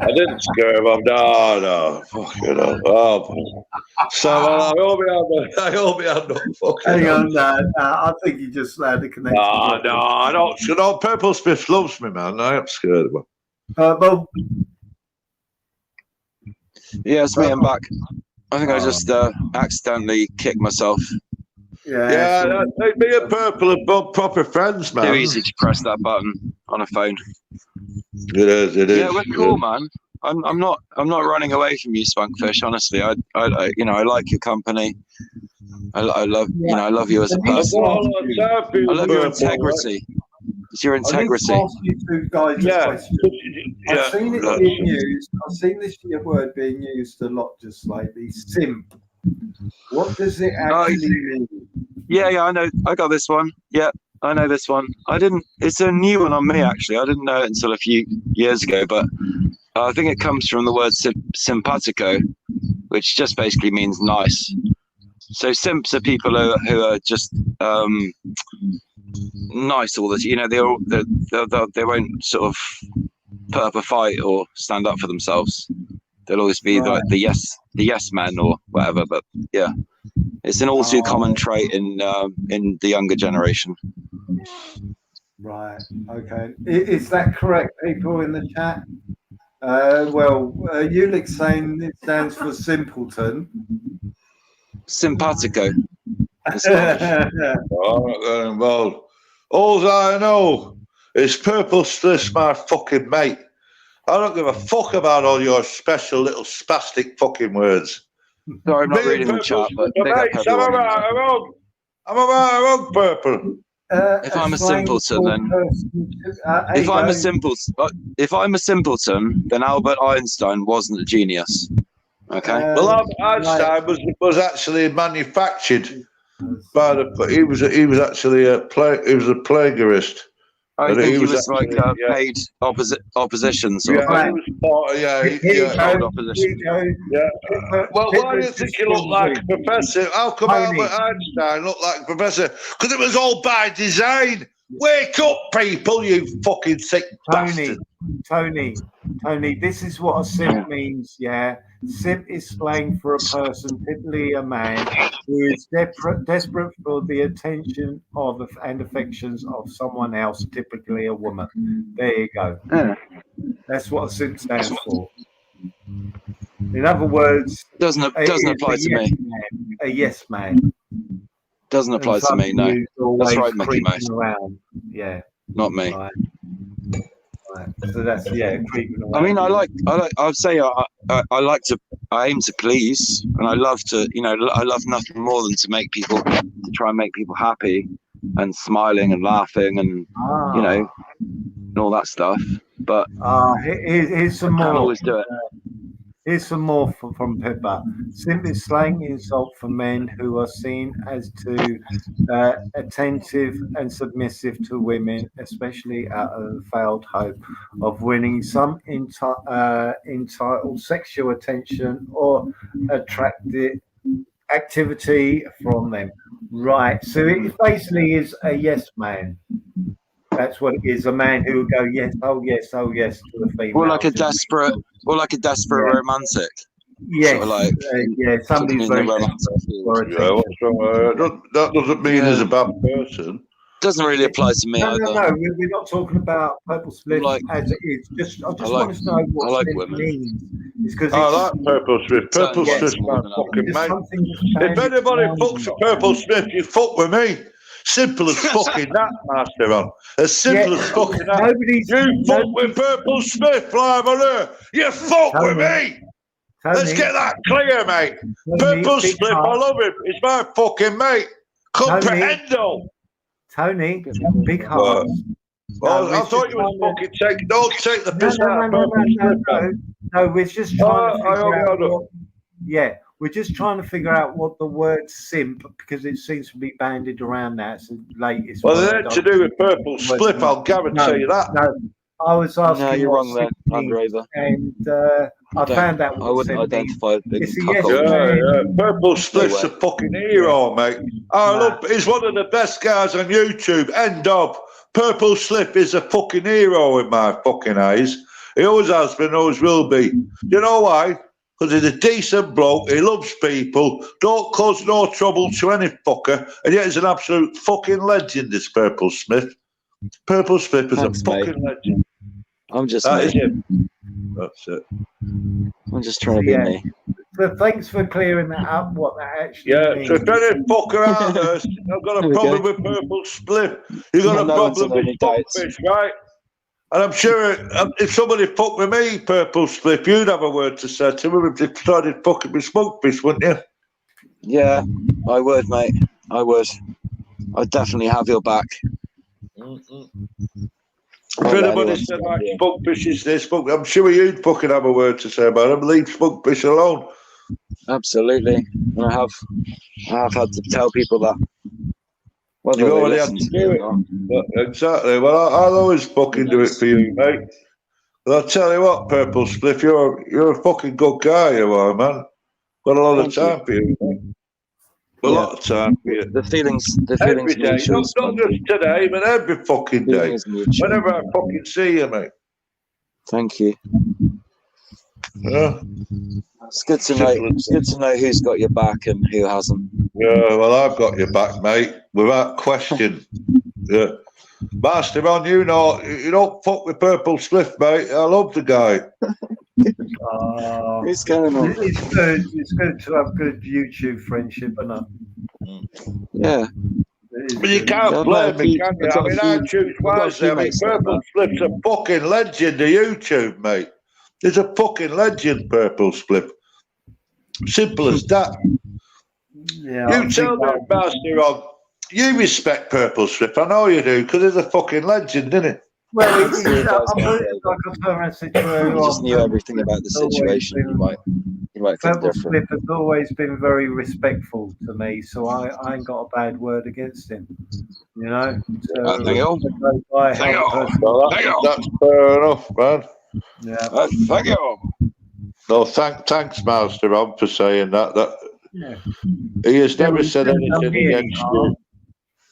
Speaker 3: I didn't scare him off. No. Fucking hell. Oh, so I hope he had no fucking.
Speaker 13: Hang on, I think you just had a connection.
Speaker 3: No, I don't. Purple Spliff loves me, man. I am scared of him.
Speaker 13: Well,
Speaker 12: yeah, it's me. I'm back. I think I just accidentally kicked myself.
Speaker 3: Yeah, me and Purple are both proper friends, man.
Speaker 12: Too easy to press that button on a phone.
Speaker 3: It is.
Speaker 12: Yeah, we're cool, man. I'm not running away from you, Spunkfish. Honestly, I like your company. I love I love you as a person. I love your integrity. It's your integrity.
Speaker 13: I need to ask you two guys a question. I've seen it being used. I've seen this word being used a lot just lately. Simp. What does it actually mean?
Speaker 12: Yeah, I know. I got this one. Yeah, I know this one. It's a new one on me, actually. I didn't know it until a few years ago, but I think it comes from the word simpatico, which just basically means nice. So simps are people who are just nice all the time. They won't sort of put up a fight or stand up for themselves. They'll always be like the yes man or whatever. But yeah, it's an all too common trait in the younger generation.
Speaker 13: Right. Okay. Is that correct, people in the chat? Ulick's saying it stands for simpleton.
Speaker 12: Simpatico.
Speaker 3: Well, all I know is Purple Spliff's my fucking mate.
Speaker 14: I don't give a fuck about all your special little spastic fucking words.
Speaker 12: Sorry, I'm not
Speaker 14: Me and
Speaker 12: reading the chat, but
Speaker 14: Purple,
Speaker 12: big up
Speaker 14: mates, am I
Speaker 12: everyone.
Speaker 14: right or wrong? Am I right or wrong, Purple?
Speaker 12: If I'm a simpleton, then if I'm a simpleton, then Albert Einstein wasn't a genius. Okay.
Speaker 14: Well, Einstein was actually manufactured by the. He was actually a plagiarist.
Speaker 12: I think he was
Speaker 14: actually,
Speaker 12: like paid opposition sort of
Speaker 14: he
Speaker 12: thing.
Speaker 14: was part of,
Speaker 12: opposition.
Speaker 14: Well, why do you think he looked like a professor? How come Albert Einstein looked like a professor? Because it was all by design. Wake up, people, you fucking sick bastard.
Speaker 13: Tony, this is what a simp means, yeah? Simp is slang for a person, typically a man, who is desperate for the attention of and affections of someone else, typically a woman. There you go. That's what a simp stands for. In other words,
Speaker 12: doesn't apply to me.
Speaker 13: A yes man.
Speaker 12: Doesn't apply to me, no. That's right, Mickey Mouse.
Speaker 13: Around. Yeah.
Speaker 12: Not me.
Speaker 13: Right. So that's creeping around.
Speaker 12: I mean, I'd say I aim to please, and I love to, I love nothing more than to try and make people happy and smiling and laughing and and all that stuff. But
Speaker 13: here's some more.
Speaker 12: I can't always do it.
Speaker 13: Here's some more from Pippa. Simp is slang insult for men who are seen as too attentive and submissive to women, especially out of the failed hope of winning some entitled sexual attention or attractive activity from them. Right. So it basically is a yes man. That's what it is. A man who will go yes, oh yes, oh yes to the female.
Speaker 12: Or like a desperate romantic.
Speaker 13: Yes.
Speaker 12: Sort of like,
Speaker 13: somebody's very
Speaker 14: that doesn't mean he's a bad person.
Speaker 12: Doesn't really apply to me either.
Speaker 13: No, we're not talking about Purple Split as it is. I just want to know what it means.
Speaker 14: I like Purple Smith. Purple Smith's my fucking mate. If anybody fucks with Purple Smith, you fuck with me. Simple as fucking that, Master on. As simple as fucking that. You fuck with Purple Smith live on air. You fuck with me. Let's get that clear, mate. Purple Smith, I love him. He's my fucking mate. Comprehendo.
Speaker 13: Tony, big heart.
Speaker 14: Well, I thought you was fucking don't take the piss out of Purple Smith.
Speaker 13: No, we're just trying to figure out we're just trying to figure out what the word simp, because it seems to be bandied around now. It's the latest.
Speaker 14: Well, it had to do with Purple Spliff, I'll guarantee you that.
Speaker 13: No, I was asking.
Speaker 12: No, you're wrong there, Androver.
Speaker 13: And I found out.
Speaker 12: I wouldn't identify it.
Speaker 14: Purple Spliff's a fucking hero, mate. He's one of the best guys on YouTube. End of. Purple Spliff is a fucking hero in my fucking eyes. He always has been, always will be. You know why? Because he's a decent bloke, he loves people, don't cause no trouble to any fucker, and yet he's an absolute fucking legend, this Purple Smith. Purple Smith is a fucking legend.
Speaker 12: I'm just
Speaker 14: That's it.
Speaker 12: I'm just trying to be me.
Speaker 13: So thanks for clearing that up, what that actually means.
Speaker 14: So if any fucker out there has got a problem with Purple Split, you've got a problem with Fuckfish, right? And I'm sure if somebody fucked with me, Purple Split, you'd have a word to say to him if they started fucking with Smokefish, wouldn't you?
Speaker 12: Yeah, I would, mate. I would. I'd definitely have your back.
Speaker 14: If anybody said like Smokefish is this, I'm sure you'd fucking have a word to say about him. Leave Smokefish alone.
Speaker 12: Absolutely. And I have had to tell people that.
Speaker 14: You already have to do it. Exactly. Well, I'll always fucking do it for you, mate. But I'll tell you what, Purple Spliff, you're a fucking good guy, you are, man. Got a lot of time for you, mate. A lot of time for you.
Speaker 12: The feelings
Speaker 14: every day, not just today, but every fucking day. Whenever I fucking see you, mate.
Speaker 12: Thank you.
Speaker 14: Yeah.
Speaker 12: It's good to know. It's good to know who's got your back and who hasn't.
Speaker 14: Yeah, well, I've got your back, mate, without question. Yeah, Master on, you know, you don't fuck with Purple Spliff, mate. I love the guy.
Speaker 12: Who's going on?
Speaker 13: It's good to have good YouTube friendship, and
Speaker 12: yeah.
Speaker 14: But you can't blame me, can you? I mean, I choose wisely. I mean, Purple Spliff's a fucking legend of YouTube, mate. He's a fucking legend, Purple Split. Simple as that.
Speaker 13: Yeah,
Speaker 14: You tell me, Master on. You respect Purple Strip, I know you do, because he's a fucking legend, isn't it?
Speaker 13: Well,
Speaker 12: It's like
Speaker 13: a permanent
Speaker 12: he just knew everything about the situation. He might think
Speaker 13: Purple
Speaker 12: different.
Speaker 13: Slip has always been very respectful to me, so I ain't got a bad word against him. You know? So,
Speaker 12: Thank you.
Speaker 14: That's fair enough, man.
Speaker 13: Yeah.
Speaker 12: Thank you.
Speaker 14: No, thanks, Master on, for saying that.
Speaker 13: Yeah.
Speaker 14: He has never
Speaker 13: He's
Speaker 14: said
Speaker 13: never done
Speaker 14: anything
Speaker 13: me any
Speaker 14: against
Speaker 13: harm.
Speaker 14: you.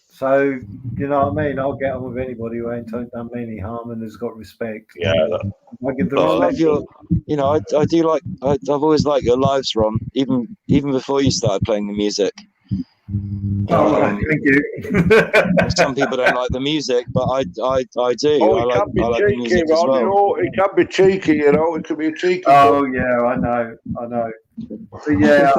Speaker 13: So, you know what I mean? I'll get on with anybody who ain't done me any harm and has got respect.
Speaker 14: Yeah.
Speaker 13: I give them
Speaker 12: I love
Speaker 13: respect.
Speaker 12: your, you know, I do like, I've always liked your lives, Ron, even before you started playing the music.
Speaker 13: Thank you.
Speaker 12: Some people don't like the music, but I do.
Speaker 14: Oh,
Speaker 12: I like the
Speaker 14: cheeky,
Speaker 12: music as
Speaker 14: Ron.
Speaker 12: well.
Speaker 14: You know, it can be cheeky, you know. It can be cheeky.
Speaker 13: Oh, yeah, I know. But yeah.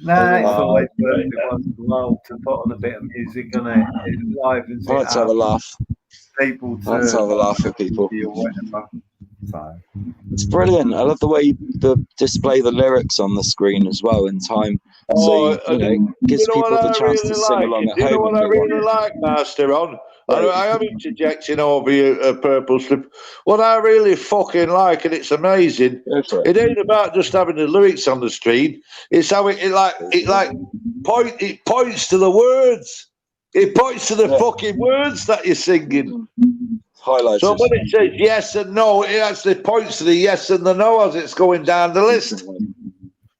Speaker 13: It's always worth it once in a while to put on a bit of music, isn't it? It livens
Speaker 12: I
Speaker 13: it
Speaker 12: like to have a
Speaker 13: up.
Speaker 12: laugh.
Speaker 13: People
Speaker 12: I like to have a laugh with people.
Speaker 13: or whatever. So.
Speaker 12: It's brilliant. I love the way you display the lyrics on the screen as well in time. So, you know, gives people the chance to sing along at home.
Speaker 14: You know what I
Speaker 12: and go,
Speaker 14: really like, Master on? I am interjecting over you, Purple Slip. What I really fucking like, and it's amazing, it ain't about just having the lyrics on the screen. It's how it points to the words. It points to the fucking words that you're singing.
Speaker 12: Highlights.
Speaker 14: So when it says yes and no, it actually points to the yes and the no as it's going down the list.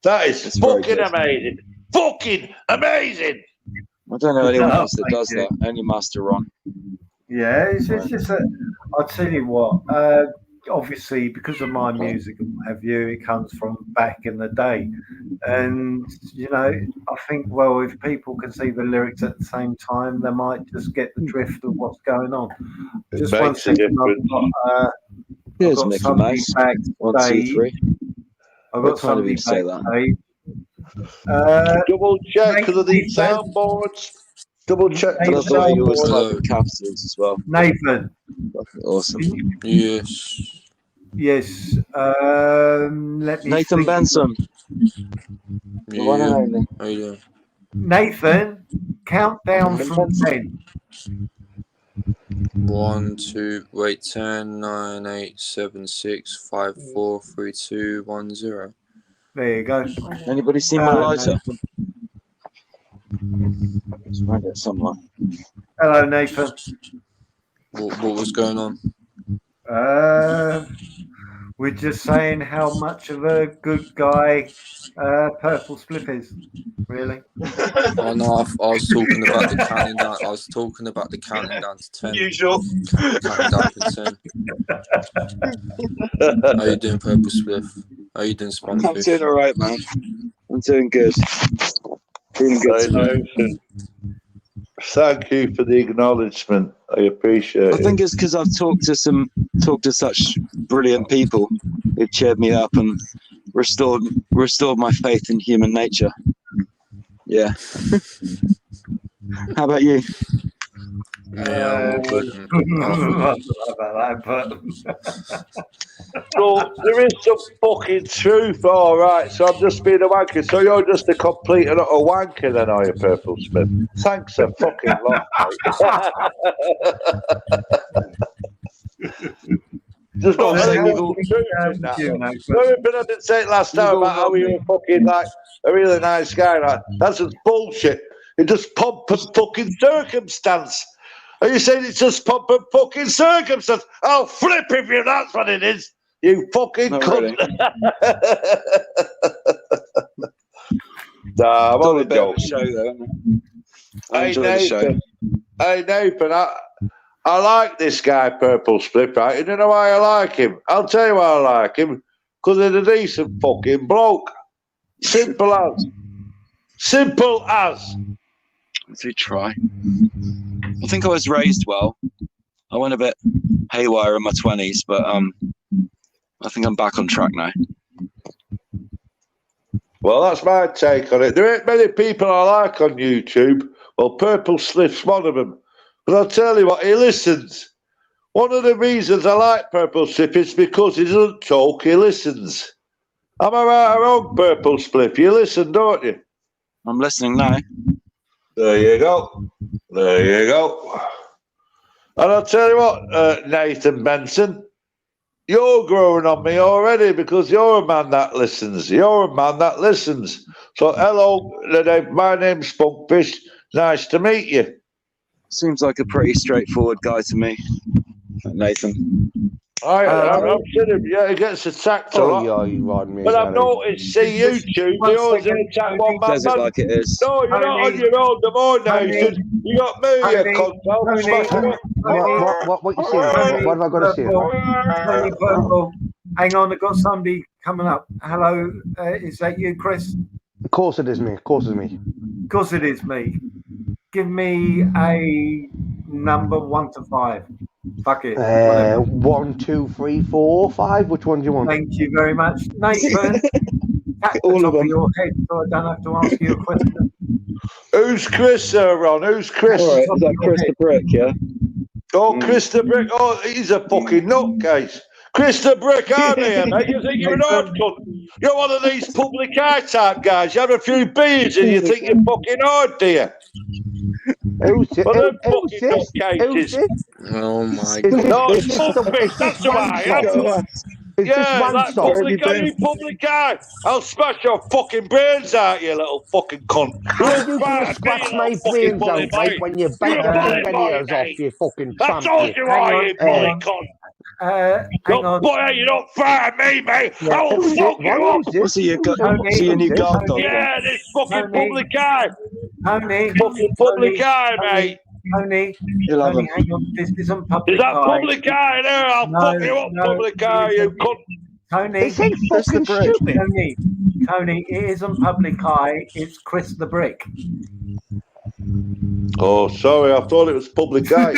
Speaker 14: That is fucking amazing. Fucking amazing.
Speaker 12: I don't know anyone else that does that. Only Master Ron.
Speaker 13: Yeah, it's just that I'll tell you what, obviously because of my music and what have you, it comes from back in the day. And, you know, I think, well, if people can see the lyrics at the same time, they might just get the drift of what's going on. Just one second, I've got somebody backstage.
Speaker 12: 1, 2, 3.
Speaker 13: I've got somebody
Speaker 12: say
Speaker 13: backstage.
Speaker 14: Double check because of these soundboards. Double check for the
Speaker 12: I love you always type
Speaker 14: soundboards.
Speaker 12: in capitals as well.
Speaker 13: Nathan.
Speaker 12: Awesome.
Speaker 9: Yes.
Speaker 13: Yes. Let me
Speaker 12: Nathan
Speaker 13: think.
Speaker 12: Benson.
Speaker 9: Yeah.
Speaker 12: One and only.
Speaker 9: How you doing?
Speaker 13: Nathan, count down from 10.
Speaker 9: 1, 2, wait, 10, 9, 8, 7, 6, 5, 4, 3, 2, 1, 0.
Speaker 13: There you go.
Speaker 12: Anybody seen my lighter? It's right there somewhere.
Speaker 13: Hello, Nathan.
Speaker 9: What was going on?
Speaker 13: We're just saying how much of a good guy Purple Spliff is. Really?
Speaker 9: Oh no, I was talking about the counting down. I was talking about the counting down to 10.
Speaker 11: Usual.
Speaker 9: Counting down to 10. How you doing, Purple Spliff? How you doing,
Speaker 12: I'm
Speaker 9: Spunfish?
Speaker 12: doing all right, man. I'm doing good. Feeling good tonight.
Speaker 14: Thank you for the acknowledgement. I appreciate it.
Speaker 12: I think it's because I've talked to such brilliant people who've cheered me up and restored my faith in human nature. Yeah. How about you?
Speaker 9: Yeah, I'm good.
Speaker 13: I don't know about that, but
Speaker 14: So there is some fucking truth, all right. So I'm just being a wanker. So you're just a complete and utter wanker, then, are you, Purple Smith? Thanks a fucking lot, mate. Just got everything I didn't say it last time about how you were fucking like a really nice guy. Like, that's just bullshit. It's just pomp and fucking circumstance. Are you saying it's just pomp and fucking circumstance? I'll flip if you. That's what it is. You fucking cunt. Nah, I'm only joking.
Speaker 12: Show, though, I enjoy the show.
Speaker 14: Hey Nathan, I like this guy, Purple Split, right? You don't know why I like him? I'll tell you why I like him. Because he's a decent fucking bloke. Simple as. Simple as.
Speaker 12: Let's try. I think I was raised well. I went a bit haywire in my 20s, but I think I'm back on track now.
Speaker 14: Well, that's my take on it. There ain't many people I like on YouTube. Well, Purple Sliff's one of them. But I'll tell you what, he listens. One of the reasons I like Purple Slip is because he doesn't talk, he listens. Am I right or wrong, Purple Slip? You listen, don't you?
Speaker 12: I'm listening now.
Speaker 14: There you go. There you go. And I'll tell you what, Nathan Benson, you're growing on me already because you're a man that listens. You're a man that listens. So, hello, my name's Spunkfish. Nice to meet you.
Speaker 12: Seems like a pretty straightforward guy to me, Nathan.
Speaker 14: I've seen him, yeah, he gets attacked a lot. But I've noticed, see YouTube, they always attack one man.
Speaker 12: Says it like it is.
Speaker 14: No, you're not on your own, the more Nathan. You got me, you cunt.
Speaker 15: What you saying? What have I got to say?
Speaker 13: Tony Purple. Hang on, I've got somebody coming up. Hello, is that you, Chris?
Speaker 15: Of course it is me. Of course it's me.
Speaker 13: Of course it is me. Give me a number 1 to 5. Fuck it.
Speaker 15: 1, 2, 3, 4, 5. Which one do you want?
Speaker 13: Thank you very much, Nathan. At the top of your head, so I don't have to ask you a question.
Speaker 14: Who's Chris, Ron? Who's Chris?
Speaker 12: All right, is that Chris the Brick, yeah?
Speaker 14: Oh, Chris the Brick. Oh, he's a fucking nutcase. Chris the Brick, aren't you, mate? You think you're an odd cunt? You're one of these public eye type guys. You have a few beers and you think you're fucking odd, do you?
Speaker 15: Who's it?
Speaker 14: Well, they're
Speaker 15: Who's
Speaker 14: fucking
Speaker 15: this?
Speaker 14: nutcases.
Speaker 5: Oh my
Speaker 14: No,
Speaker 5: god.
Speaker 14: it's Spunkfish, that's who I am. Yeah, that public eye, you public eye. I'll smash your fucking brains out, you little fucking cunt.
Speaker 15: How you gonna scratch my brains out, mate, when you bite the fingernails off you fucking
Speaker 14: I
Speaker 15: tramp?
Speaker 14: told you why, you bully cunt.
Speaker 13: Hang on.
Speaker 14: Boy, you don't fire me, mate.
Speaker 13: Yeah.
Speaker 14: I will fuck you up.
Speaker 12: So your new guard dog?
Speaker 14: Yeah, this fucking public eye.
Speaker 13: Tony.
Speaker 14: Fucking public eye, mate.
Speaker 13: Tony,
Speaker 12: love
Speaker 13: Tony, hang on. This isn't public
Speaker 14: Is that
Speaker 13: eye.
Speaker 14: public eye there? I'll fuck you up, public eye, you cunt.
Speaker 13: Tony,
Speaker 15: This ain't fucking stupid.
Speaker 13: Tony, it isn't public eye. It's Chris the Brick.
Speaker 14: Oh, sorry, I thought it was public eye.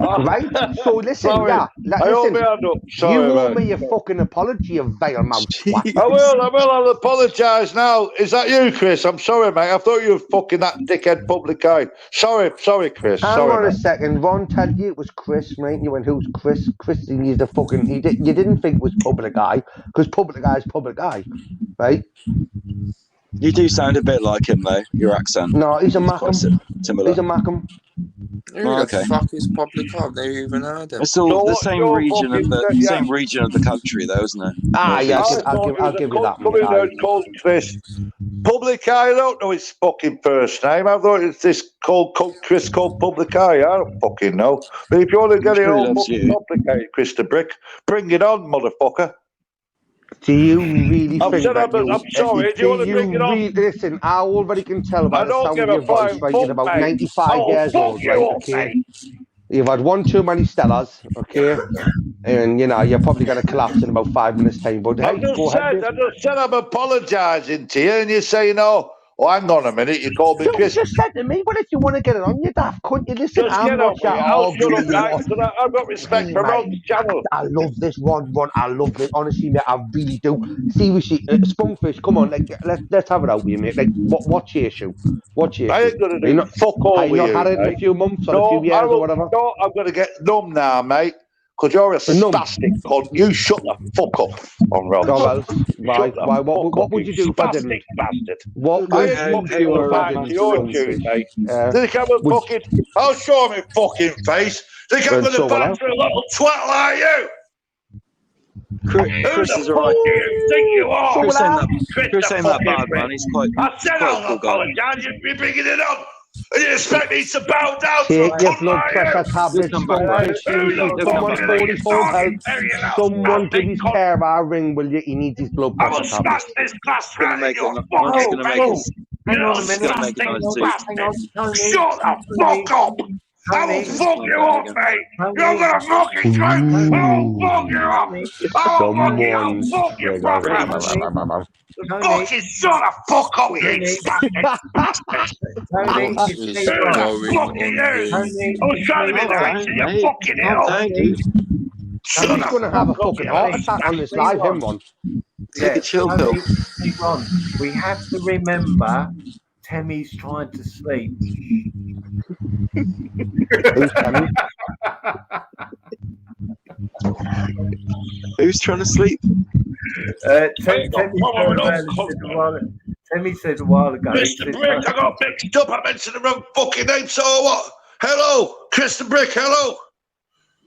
Speaker 15: Right? So listen,
Speaker 14: Sorry.
Speaker 15: yeah.
Speaker 14: I hold
Speaker 15: Listen,
Speaker 14: my hand up. Sorry,
Speaker 15: you owe
Speaker 14: mate.
Speaker 15: me a fucking apology, you vile mouth twat.
Speaker 14: I will, I'll apologise now. Is that you, Chris? I'm sorry, mate. I thought you were fucking that dickhead public eye. Sorry, Chris.
Speaker 15: Hang
Speaker 14: Sorry,
Speaker 15: on a
Speaker 14: mate.
Speaker 15: second. Ron told you it was Chris, right? You went, who's Chris? Chris, he's the fucking. You didn't think it was public eye because public eye is public eye, right?
Speaker 12: You do sound a bit like him, though. Your accent.
Speaker 15: No, he's a Mackham.
Speaker 12: Similar.
Speaker 15: He's a Mackham.
Speaker 5: Who the fuck is public eye? I've never even heard of.
Speaker 12: It's all the same region of the same region of the country, though, isn't it?
Speaker 15: Ah, yeah,
Speaker 14: I'll
Speaker 15: give you that.
Speaker 14: Coming out called Chris. Public eye, I don't know his fucking first name. I thought it's this called Chris called Public Eye. I don't fucking know. But if you want to get it all fucking complicated, Chris the Brick, bring it on, motherfucker.
Speaker 15: Do you really
Speaker 14: I'm
Speaker 15: think that you...
Speaker 14: I'm sorry, do you want to bring it on?
Speaker 15: Listen, I already can tell by
Speaker 14: I
Speaker 15: the
Speaker 14: don't
Speaker 15: sound
Speaker 14: give
Speaker 15: of
Speaker 14: a
Speaker 15: your voice,
Speaker 14: flying
Speaker 15: right?
Speaker 14: fuck,
Speaker 15: You're about
Speaker 14: mate.
Speaker 15: 95 years
Speaker 14: fuck
Speaker 15: old,
Speaker 14: you
Speaker 15: right?
Speaker 14: up,
Speaker 15: Okay?
Speaker 14: mate.
Speaker 15: You've had one too many Stellas, okay? And, you know, you're probably going to collapse in about 5 minutes' time. But
Speaker 14: I
Speaker 15: hey,
Speaker 14: just
Speaker 15: go ahead.
Speaker 14: said I'm apologising to you, and you're saying, oh, hang on a minute, you called me
Speaker 15: You
Speaker 14: Chris.
Speaker 15: just said to me, well, if you want to get it on, you daft cunt. You listen,
Speaker 14: Just
Speaker 15: I'm
Speaker 14: get
Speaker 15: not
Speaker 14: on with it. I'll shut up, guys, so that I've got respect for Ron's channel.
Speaker 15: I love this Ron. I love it. Honestly, mate, I really do. Seriously, Spunkfish, come on, like, let's have it out with you, mate. Like, what's your issue? What's your issue?
Speaker 14: I ain't going to do fuck all
Speaker 15: Have
Speaker 14: with
Speaker 15: you
Speaker 14: you,
Speaker 15: not had it in a
Speaker 14: mate.
Speaker 15: few months or
Speaker 14: No,
Speaker 15: a few years
Speaker 14: I will,
Speaker 15: or whatever?
Speaker 14: No, I'm going to get numb now, mate. Because you're a spastic cunt. You shut the fuck up on Ron.
Speaker 15: Oh, well, right. Why? What would you do if I didn't?
Speaker 14: Spastic bastard.
Speaker 15: What would you do if I didn't?
Speaker 14: Your tune, mate.
Speaker 15: Yeah.
Speaker 14: Think I'm a fucking... I'll show him fucking face. Think I'm
Speaker 15: Well,
Speaker 14: going
Speaker 15: so
Speaker 14: to
Speaker 15: will I.
Speaker 14: batter a little twat like you?
Speaker 12: Chris
Speaker 14: Who
Speaker 12: is
Speaker 14: the
Speaker 12: alright.
Speaker 14: fuck do you think you are?
Speaker 12: Chris ain't that bad, man. He's quite.
Speaker 14: I said
Speaker 12: quite
Speaker 14: I'll
Speaker 12: cool guy.
Speaker 14: apologise. You're bringing it up. And you expect me to bow down to a
Speaker 15: Take your
Speaker 14: cunt
Speaker 15: blood
Speaker 14: like
Speaker 15: pressure
Speaker 14: you?
Speaker 15: tablets, Spunkfish. Seriously, someone phone his phone help. Someone give his carer a ring, will you? He needs his blood
Speaker 14: I will
Speaker 15: pressure
Speaker 14: smash
Speaker 15: tablets.
Speaker 14: this glass
Speaker 12: Gonna
Speaker 14: round
Speaker 12: make
Speaker 14: your
Speaker 12: it. I'm just gonna make it.
Speaker 13: Hang on a
Speaker 12: Just
Speaker 13: minute.
Speaker 12: gonna make it nice too.
Speaker 14: Shut the fuck up! I will fuck you up, mate! You're gonna fucking try! I will fuck you up! I will fuck you properly! Fucking shut the fuck up, you spastic!
Speaker 13: Tony,
Speaker 5: What
Speaker 13: it's
Speaker 5: is
Speaker 13: me, Ron.
Speaker 5: going
Speaker 14: Fuck
Speaker 5: on
Speaker 14: you!
Speaker 5: here?
Speaker 14: I was trying to be nice and you fucking hell!
Speaker 15: And he's going to have a fucking heart attack on this live, him one.
Speaker 12: Take a chill pill.
Speaker 13: Tony, Ron, we have to remember Temmie's trying to sleep.
Speaker 15: Who's Tammy?
Speaker 12: Who's trying to sleep?
Speaker 13: Timmy said a while ago.
Speaker 14: Mr. Brick, I got mixed up. I mentioned the wrong fucking name. So what? Hello, Mr. Brick. Hello.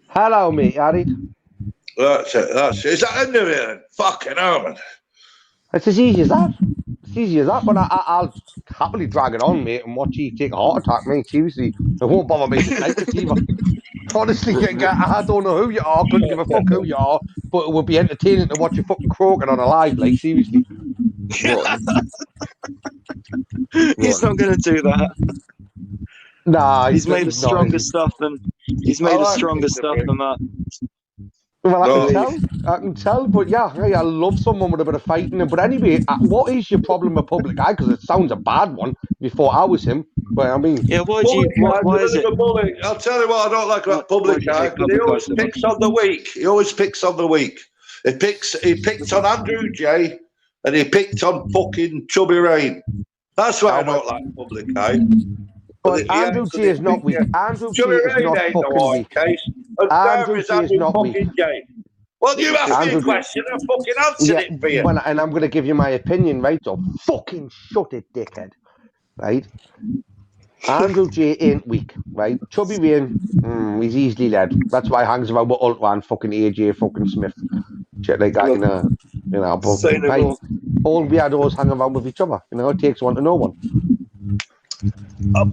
Speaker 15: Hello, mate, Harry.
Speaker 14: That's it. That's it. Is that end of it then? Fucking hell, man.
Speaker 15: It's as easy as that. It's easy as that. But I'll happily drag it on, mate, and watch you take a heart attack, mate. Seriously, it won't bother me the slightest either. Honestly, I don't know who you are. Couldn't give a fuck who you are. But it would be entertaining to watch you fucking croaking on a live, like, seriously.
Speaker 12: He's not going to do that.
Speaker 15: Nah,
Speaker 12: he's made of stronger stuff than that.
Speaker 15: Well, I can tell, but yeah, I love someone with a bit of fighting. But anyway, what is your problem with Public Eye? Because it sounds a bad one. Before I was him, but I mean,
Speaker 12: yeah. Why is it?
Speaker 14: I'll tell you what I don't like about Public Eye. He always picks on the weak. He always picks on the weak. He picked on Andrew J, and he picked on fucking Chubby Rain. That's why I don't like Public Eye.
Speaker 15: But Andrew J is not weak. Andrew J is not fucking weak. Andrew J is not weak.
Speaker 14: Well, you asked me a question, I fucking answered it for you.
Speaker 15: Well, and I'm going to give you my opinion, right? So fucking shut it, dickhead. Right? Andrew J ain't weak, right? Chubby Rain, he's easily led. That's why he hangs around with Ultra and fucking AJ fucking Smith. Shit like that, you know. But right, all weirdos hang around with each other. You know, it takes one to know one.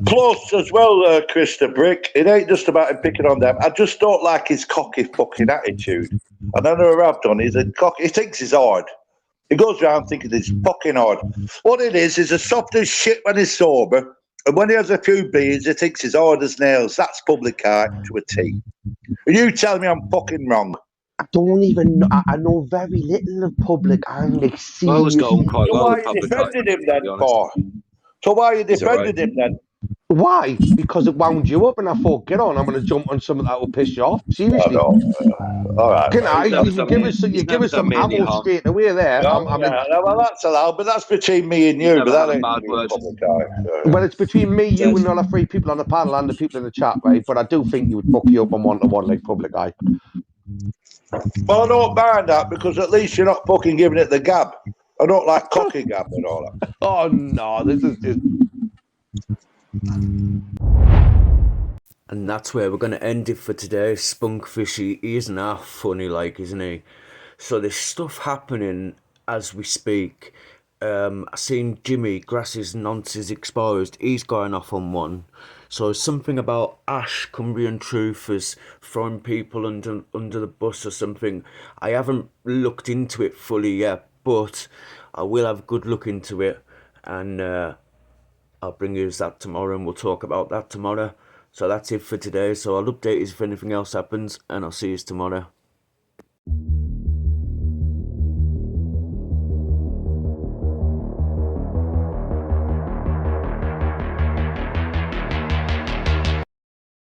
Speaker 14: Plus, as well, Krista Brick, it ain't just about him picking on them. I just don't like his cocky fucking attitude. And I know I've done. He's a cocky. He thinks he's hard. He goes around thinking he's fucking hard. What it is a soft as shit when he's sober, and when he has a few beers, he thinks he's hard as nails. That's Public Eye to a T. And you tell me I'm fucking wrong.
Speaker 15: I don't even know. I know very little of Public Eye. Like,
Speaker 12: I was going quite well with
Speaker 14: Why are you
Speaker 12: Public Eye.
Speaker 14: defending him then for? So why are you defending him then?
Speaker 15: Why? Because it wound you up, and I thought, get on, I'm going to jump on something that will piss you off. Seriously.
Speaker 14: All right.
Speaker 15: You give us some ammo straight away there.
Speaker 14: Well, that's allowed, but that's between me and you. But that ain't Public Eye.
Speaker 15: Well, it's between me, you, and the other three people on the panel and the people in the chat, right? But I do think you would fuck you up on one-to-one like Public Eye.
Speaker 14: Well, I don't mind that because at least you're not fucking giving it the gab. I don't like cocky gab and all that.
Speaker 15: Oh no, this is just.
Speaker 2: And that's where we're going to end it for today. Spunkfish, he isn't half funny, like, isn't he? So there's stuff happening as we speak. I seen Jimmy Grass's Nonsense Exposed. He's going off on one. So something about Ash, Cumbrian Truthers, throwing people under the bus or something. I haven't looked into it fully yet, but I will have a good look into it. And I'll bring you that tomorrow, and we'll talk about that tomorrow. So that's it for today. So I'll update you if anything else happens, and I'll see you tomorrow.